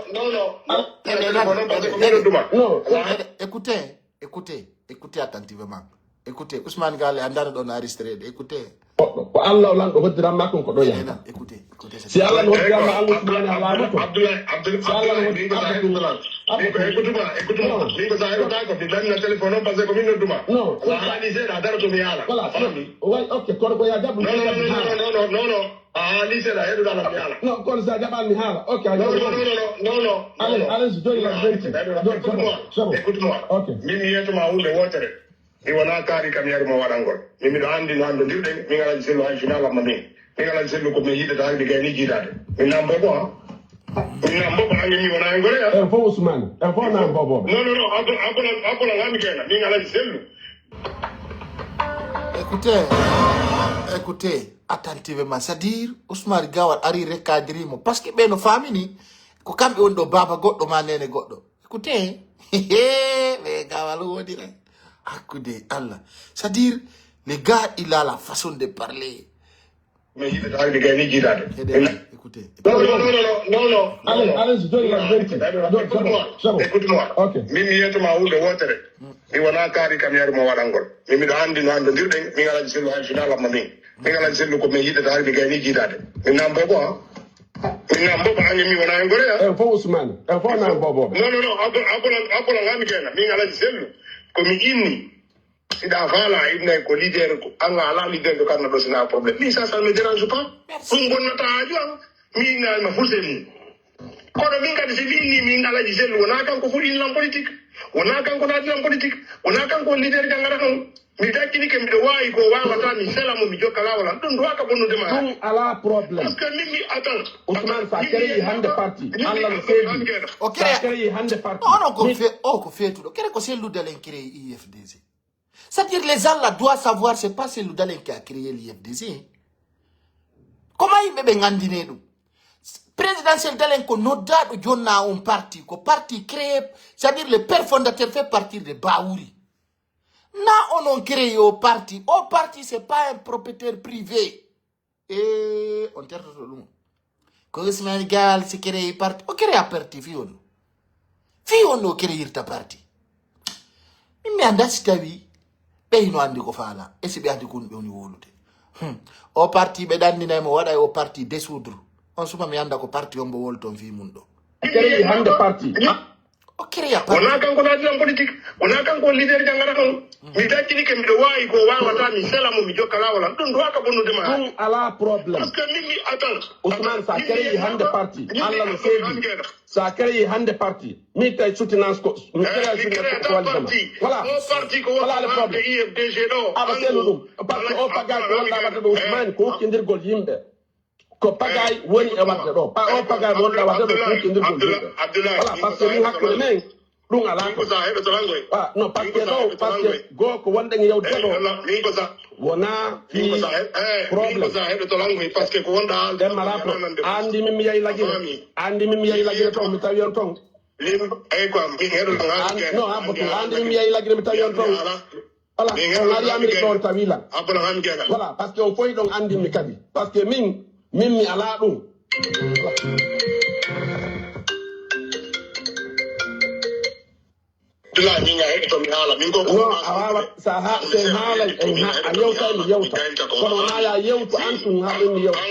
Écoutez attentivement. Écoutez, Ousmane Gale andana don arresté. Écoutez. Ko Allah lando hoddira makko ko do yahata. Écoutez. Si Allah no hoddira ma Allah subhanahu wa ta'ala. Abdullah. Écoute-moi. Mingo sa ero tako mi danna telefono parce que minno duma. No. Ali sera daro to mi ala. Voilà. Ouais, ok, ko ya jabu. No. Ali sera ero daro mi ala. No, ko sa jabal mi hala. Ok. No. Allez, donne la vérité. Écoute-moi. Ok. Mimi yeto ma unde wotere. Mi wana kari kamiyar mo wadangol mimi do andi no ando dirde mi ngala jiselu hay final am mami mi ngala jiselu ko me hide taal diga ni jidade mi nambo ko angi mi wana ngore ya fo Ousmane fo na bobo no akola ngami kena mi ngala jiselu. Écoutez attentivement, c'est-à-dire Ousmane Gawal ari recadrer mo parce que be no famini ko kambe on do baba goddo ma nene goddo. Écoutez be Gawal wodi rek. Écoutez, Allah. C'est-à-dire, les gars, il a la façon de parler. Mais il est arrivé à gagner. Écoutez. Non. Allez, donne la vérité. Écoute-moi. Ok. Mimi yeto ma unde wotere. Mi wana kari kamiyar mo wadangol. Mimi do andi no ando dirde mi ngala jiselu hay final am mami. Mi ngala jiselu ko me hide taal diga ni jidade. Mi nambo ko angi mi wana ngore ya. Fo Ousmane. Fo na bobo. No. Akola ngami kena. Mi ngala jiselu. Comme inni si da vala ibne ko leader ko anga ala leader do kana do sina problème mais ça me dérange pas on bonna ta ajo mi na ma fusemi ko do minga di sibini mi ngala di selu wona kan ko fuli lam politique wona kan ko dadi lam politique wona kan ko leader jangara non mi dakini ke mi do wayi ko wawa ta mi selamu mi jokala wala don do ka bonu de ma ala problème parce que mimi attends Ousmane sa kéré hande parti Allah le seedi OK kéré hande parti ko fait tout kéré ko c'est Loudalen créé IFDZ. C'est-à-dire les gens là doivent savoir c'est pas c'est Loudalen qui a créé l'IFDZ. Comment il me ngandine do présidentiel Dalen ko nodda do jonna un parti ko parti créé, c'est-à-dire le père fondateur fait partir de Baouri. Non, on a créé au parti. Au parti, c'est pas un propriétaire privé. Et on tient tout le monde. Quand c'est égal, c'est créé parti. On crée un parti, fion. Fion, on crée ta parti. Mais en das tabi, paye no andi ko fala. Et c'est bien de qu'on on wolude. Au parti, bedan ni mo wada au parti dissoudre. On suma mi anda ko parti on bo wolton fi mundo. Créé hande parti. Ok, on a quand on a dit en politique, on a quand on leader jangara non. Mi dakini ke mi do wayi ko wawa ta mi selamu mi jokala wala don do ka bonu de ma. Ala problème. Parce que mimi attends. Ousmane sa créé hande parti. Allah le seedi. Sa créé hande parti. Mi tay soutenance ko. Mi créé soutenance ko wala. Voilà. Parti ko wala le problème. IFDG do. Aba seludum. Parce que o pagal ko wala wata do Ousmane ko kindir gol yimbe. Ko pagay woni e wadde do pa o pagay won da wadde do ko kindir gol yimbe. Voilà parce que mi hakkile men Dum ala ko sa hedo tolango ah non parce que go ko wonde ngi yow todo min ko sa wona fi problème sa hedo tolango parce que ko wonda de mara andi mi yay lagi to mi tawi on ton ay ko mi hedo nga no abbo andi mi yay lagi mi tawi on ton voilà on ari amiri don tawila abbo ham gena voilà parce que on foy don andi mi kadi parce que min mi ala dum dula mi nga hedo mi hala min ko no awa sa ha se hala en ha ayo tay mi yewta kono na ya yewtu antum ha mi yewta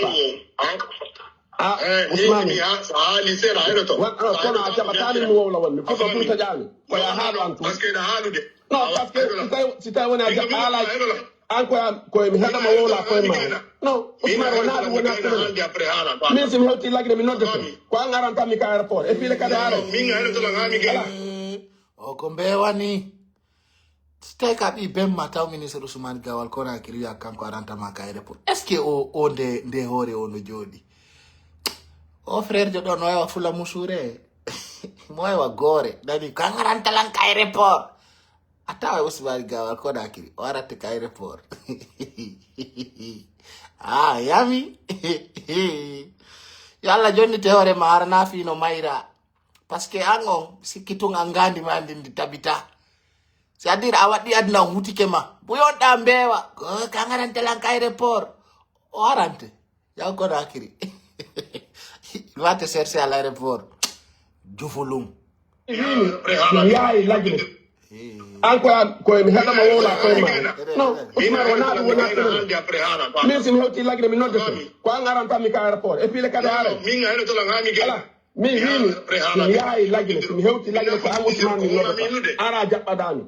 Usmani ali sera hedo to kono a jabatani mi wowla wonni ko to turta jami ko ya haalo antum parce que da halude no parce que si tay wona ala an ko mi hada ma wowla ko ma no Usmani wona ko min sim hewti lagre mi nodde ko an garanta mi ka aéroport et puis le kada ara min hedo to la mi gela o ko mbewani stay ka bi bem mataw ministre Ousmane Gawal ko na kiriya kanko aranta ma ka aéroport est ce que o nde hore o no jodi o frère jodo no wa fula musure moy wa gore dani kan aranta lan ka aéroport atawa Ousmane Gawal ko na kiri o arata ka aéroport ah yami yalla jonni te hore ma arna fi no mayra parce que angon sikitung angandi mandi ndi tabita c'est-à-dire awadi adna hutike ma buyon da mbewa kangarante lan ka aéroport o arante ya ko nakiri va te chercher à l'aéroport jufulum yaay lagre ko mi hada ma wowla ko ma no Usmane wona min sim hewti lagre mi nodde ko an aranta mi ka aéroport et puis le kada ara min nga hedo to la mi gela mi yaay lagre mi hewti lagre ko an Usmane mi nodde ara jabbadani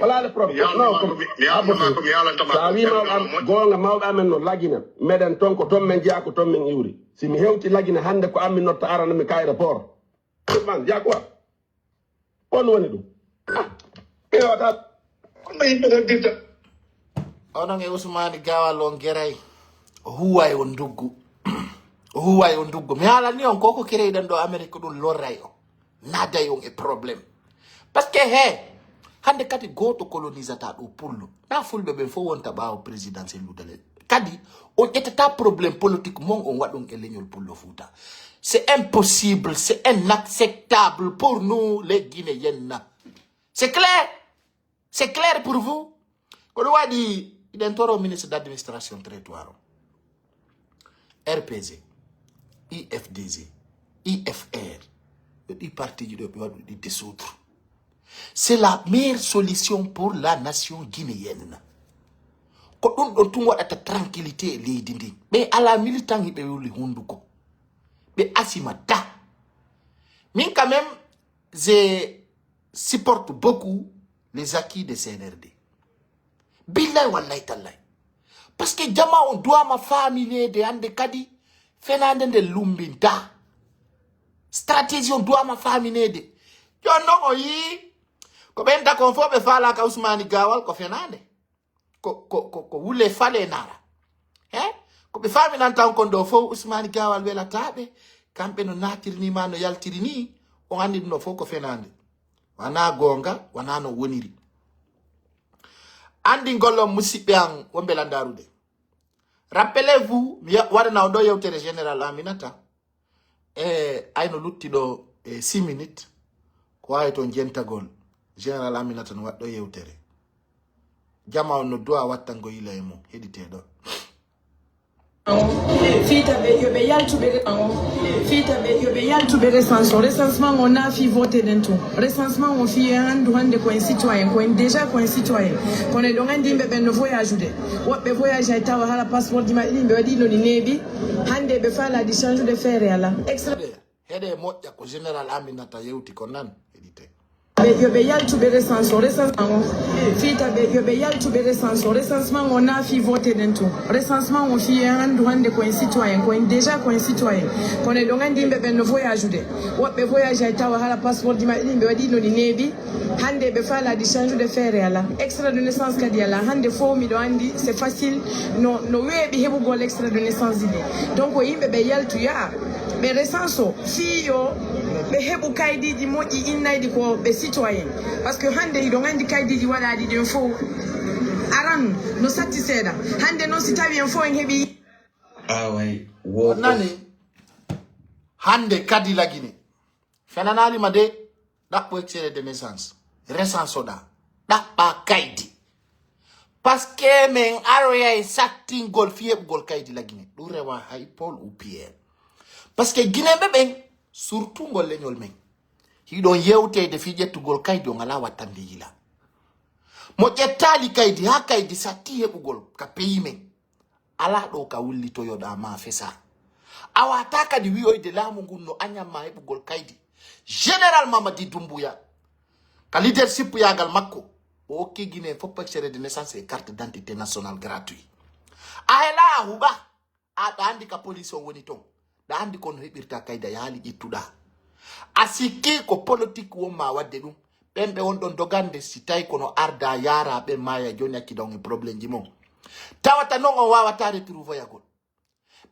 voilà le problème non ko mi ala tama sa wi ma gonga mawda men no lagina meden ton ko ton men jaako ton men iwri si mi hewti lagina hande ko ammi notta arana mi ka aéroport man ja quoi on woni dum e wata may ko dita onon e Ousmane Gawal on geray huway on duggu huway on duggu mi hala ni on koko kireyden do Amerique dum lorray on naday on e problème parce que hande kati goto colonisateur do pullo na fulbe be fo wonta baaw présidentiel ludale kadi on etata problème politique mon on wadon e leñol pullo Fouta c'est impossible c'est inacceptable pour nous les Guinéens c'est clair pour vous ko wadi identoro ministre d'administration territoire RPZ IFDZ IFR di parti du di dissoudre. C'est la meilleure solution pour la nation guinéenne. Ko dum do tum wadata tranquillité leydi ndi be ala militant be wuli hunduko be asima da min quand même je supporte beaucoup les acquis de CNRD billahi wallahi tallahi parce que jama on doit ma famille de ande kadi fenande de lumbinta stratégie on doit ma famille de yo no yi ko benda kon fo be fala ka Ousmane Gawal ko fenande ko wule fale nara ko be fami nan tan kon do fo Ousmane Gawal wela tabe kambe no natirni ma no yaltirini o andi no fo ko fenande wana gonga wana no woniri andi ngolom musibbe an wombe la darude rappelez-vous wadana do yewtere général Aminata ayno lutti do 6 minutes ko ay to jentagol général Aminata no waddo yewtere jama on no do wattango yile mo hedite do Fita be yobe yaltube recensement on a fi voter dento recensement on fi andu hande ko citoyen ko déjà ko citoyen kono do ngandi be no voyage de wobbe voyage ay tawa hala passeport di ma be wadi no ni nebi hande be fala di change de faire ala extra hede moƴƴa ko général Aminata yewti ko nan hedite yobe yal to be recensement fita be yobe yal to be recensement on a fi voté dentro recensement on fi un douane ko citoyen ko déjà ko citoyen ko ne do ngandi be ben voyage de wobbe voyage ay tawa hala passeport di ma be wadi no ni nebi hande be fala di change de faire ala extrait de naissance kadi ala hande fo mi do andi c'est facile no webi hebu gol extrait de naissance di donc o yimbe be yal to ya be recenso fi yo be hebu kaidi di moji innaidi ko be citoyen parce que hande ido ngandi kaidi di wala di den fo aran no satisfeda hande no sitawi en fo en hebi way wo nani hande kadi lagine fenanali made dakpo extrait de naissance recenso da kaidi parce que men area saktin gol fieb gol kaidi lagine du rewa hay Paul ou Pierre parce que Guinée beben surtout ngol leñol men hiɗon yewtede fi ƴettugol kaydi o ngala wattande yila mo ƴettali kaydi ha kaydi satti heɓugol ka pays men ala ɗo ka wullitoyoɗa ma fesa awata kadi wiyoyde laamu ngun no añamma heɓugol kaydi général Mamadi Doumbouya ka leadership yagal makko o hokki Guinée fof extrait de naissance et carte d'identité nationale gratuit a hela huɓa aɗa andi ka police o woni ton da andi kono heɓirta kayda yaali ƴettuɗa a sikki ko politique wonma wadde ɗum ɓen ɓe wonɗon dogande si tawi kono arda yara ɓe maya joni hakkidon e probléme ji mon tawata non on wawata retrouvoyagol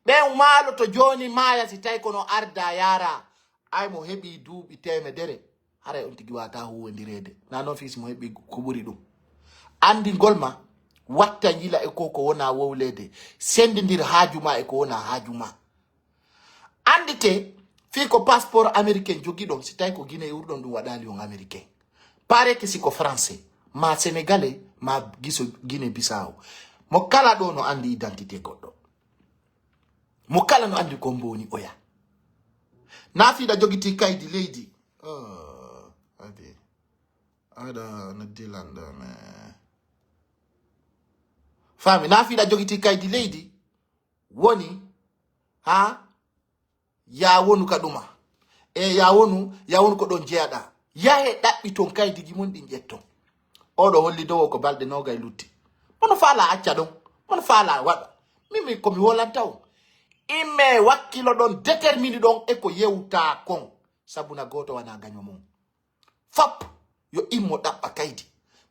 ɓen maalo to joni maya si tawi kono arda yara ay mo heɓi duuɓi temedere haray on tigi wata huwodirede na noon fisi mo heɓi ko ɓuri ɗum andigol ma watta yila e ko wona wowlede sendidir haajuma e ko wona haajuma andite fi ko passeport américain jogi ɗon si tawi ko Guinée wurɗon ɗum waɗali on américain pare que si ko français ma sénégalais ma giso Guinée Bissau mo kala ɗo no andi identité goɗɗo mo kala no andi ko mboni oya na fiɗa jogiti kaydi leydi adi aɗa no dilanda me fami na fiɗa jogiti kaydi leydi woni ha ya wonu ka ɗuma e ya wonu ko ɗon jeyaɗa yahe ɗaɓɓi ton kaydiji mun ɗin ƴetton oɗo holli dowo ko balɗe nogay lutti mono faala acca ɗon mono faala waɗa mimi komi wolanta on imme wakkilo ɗon détermine ɗon e ko yewta kon sabuna goto wana gaño mum fop yo immo ɗaɓɓa kaydi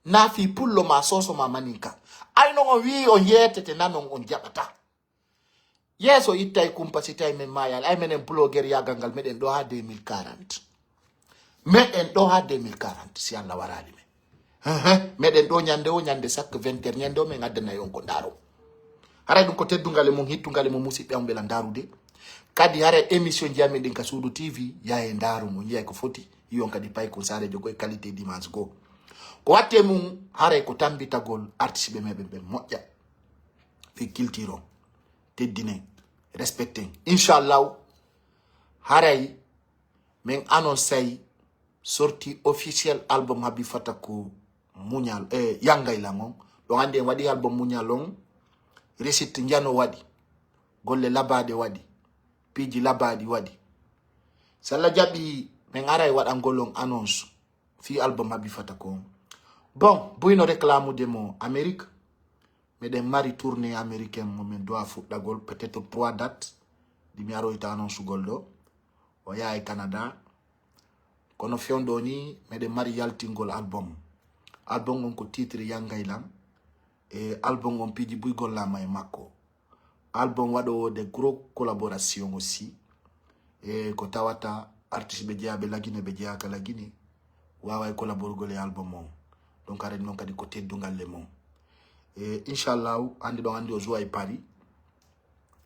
naafi pullo ma soso ma maninka ayno on wi on yetete nanon on jaɓata yeso ittay kumpa si tay men mayal ay menen blogueur yagal ngal meden do ha 2040 meden do ha 2040 si Allah warali men meden do nyande sak 20 nyande o men adana yon ko ndaro haray dum ko teddungal mum hittungale mum musibbe am bela ndarude kadi haray émission jami din ka Suudu TV yae ndaru mo yiay ko foti yon kadi pay ko sare jogo e qualité d'image go ko watte mum haray ko tambitagol artiste be mebe be moƴƴa fi culture teddine respecting inshallah haray men annonce sorti officiel album Habi Fatako munyal yangay langon do ande wadi album munyalon recite njano wadi golle labade wadi piji labadi wadi sala jabi men aray wadangolon annonce fi album Habi Fatako bon buyno réclame de mo Amérique mais des mari tournée américaine moment doit football peut-être 3 dates di mi aroita annonce goldo o yaay Canada kono fiondoni mais des mari yaltingol album on ko titre yangay lam et album on pidi buy golla may makko album wado de gros collaboration aussi et ko tawata artiste be jaabe lagine be jaaka lagine wawa collaborer gol album on donc arek non kadi ko teddungal le mom e inshallah andi don andi o joie Paris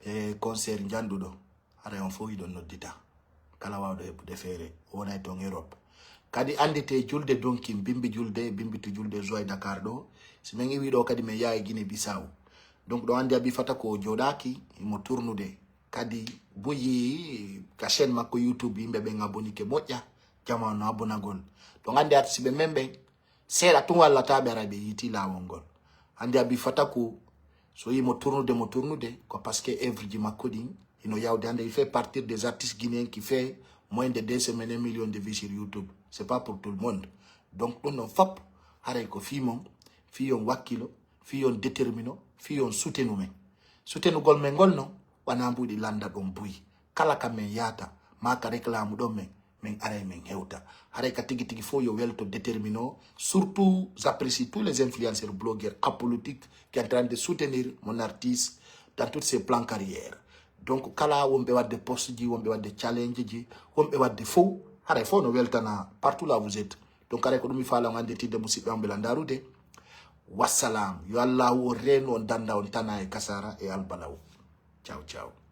e concert jandudo ara on fo idon noddita kala wawdo e fere wona to Europe kadi andite julde donki bimbi julde bimbi to julde joie Dakar do si men wi do kadi me yaay Guinée Bissau donc do andi Habi Fatako jodaki mo tournude kadi boyi ka chaîne makko YouTube yimbe be ngaboni ke moƴƴa jamano abonagol do andi artiste be membe sera tun walla tabe arabe yiti lawongol andi Habi Fatako so yi mo tournude ko parce que œuvre ji makko din ino yawde ande il fait partie des artistes guinéens qui fait moins de 2 semaines 1 million de vues sur YouTube c'est pas pour tout le monde donc ɗum non fop haray ko fimon fiyon wakkilo fiyon détermino fiyon soutenu men soutenugol men ngol non wana mbuɗi landa ɗon buyi kala kam men yata ma ka réclame ɗon men aray men hewta haray ka tigi tigi fo yo welto détermino surtout j'apprécie tous les influenceurs blogueurs apolitiques qui sont en train de soutenir mon artiste dans tous ses plans carrière donc kala wonɓe wadde poste ji wonɓe wadde challenge ji wonɓe wadde fo haray fo no weltana partout là vous êtes donc haray ko ɗum mi faala o andetide musidɓe am beela darude wassalam yo allahu o reno on danda on tana e kasara e albalaw ciao ciao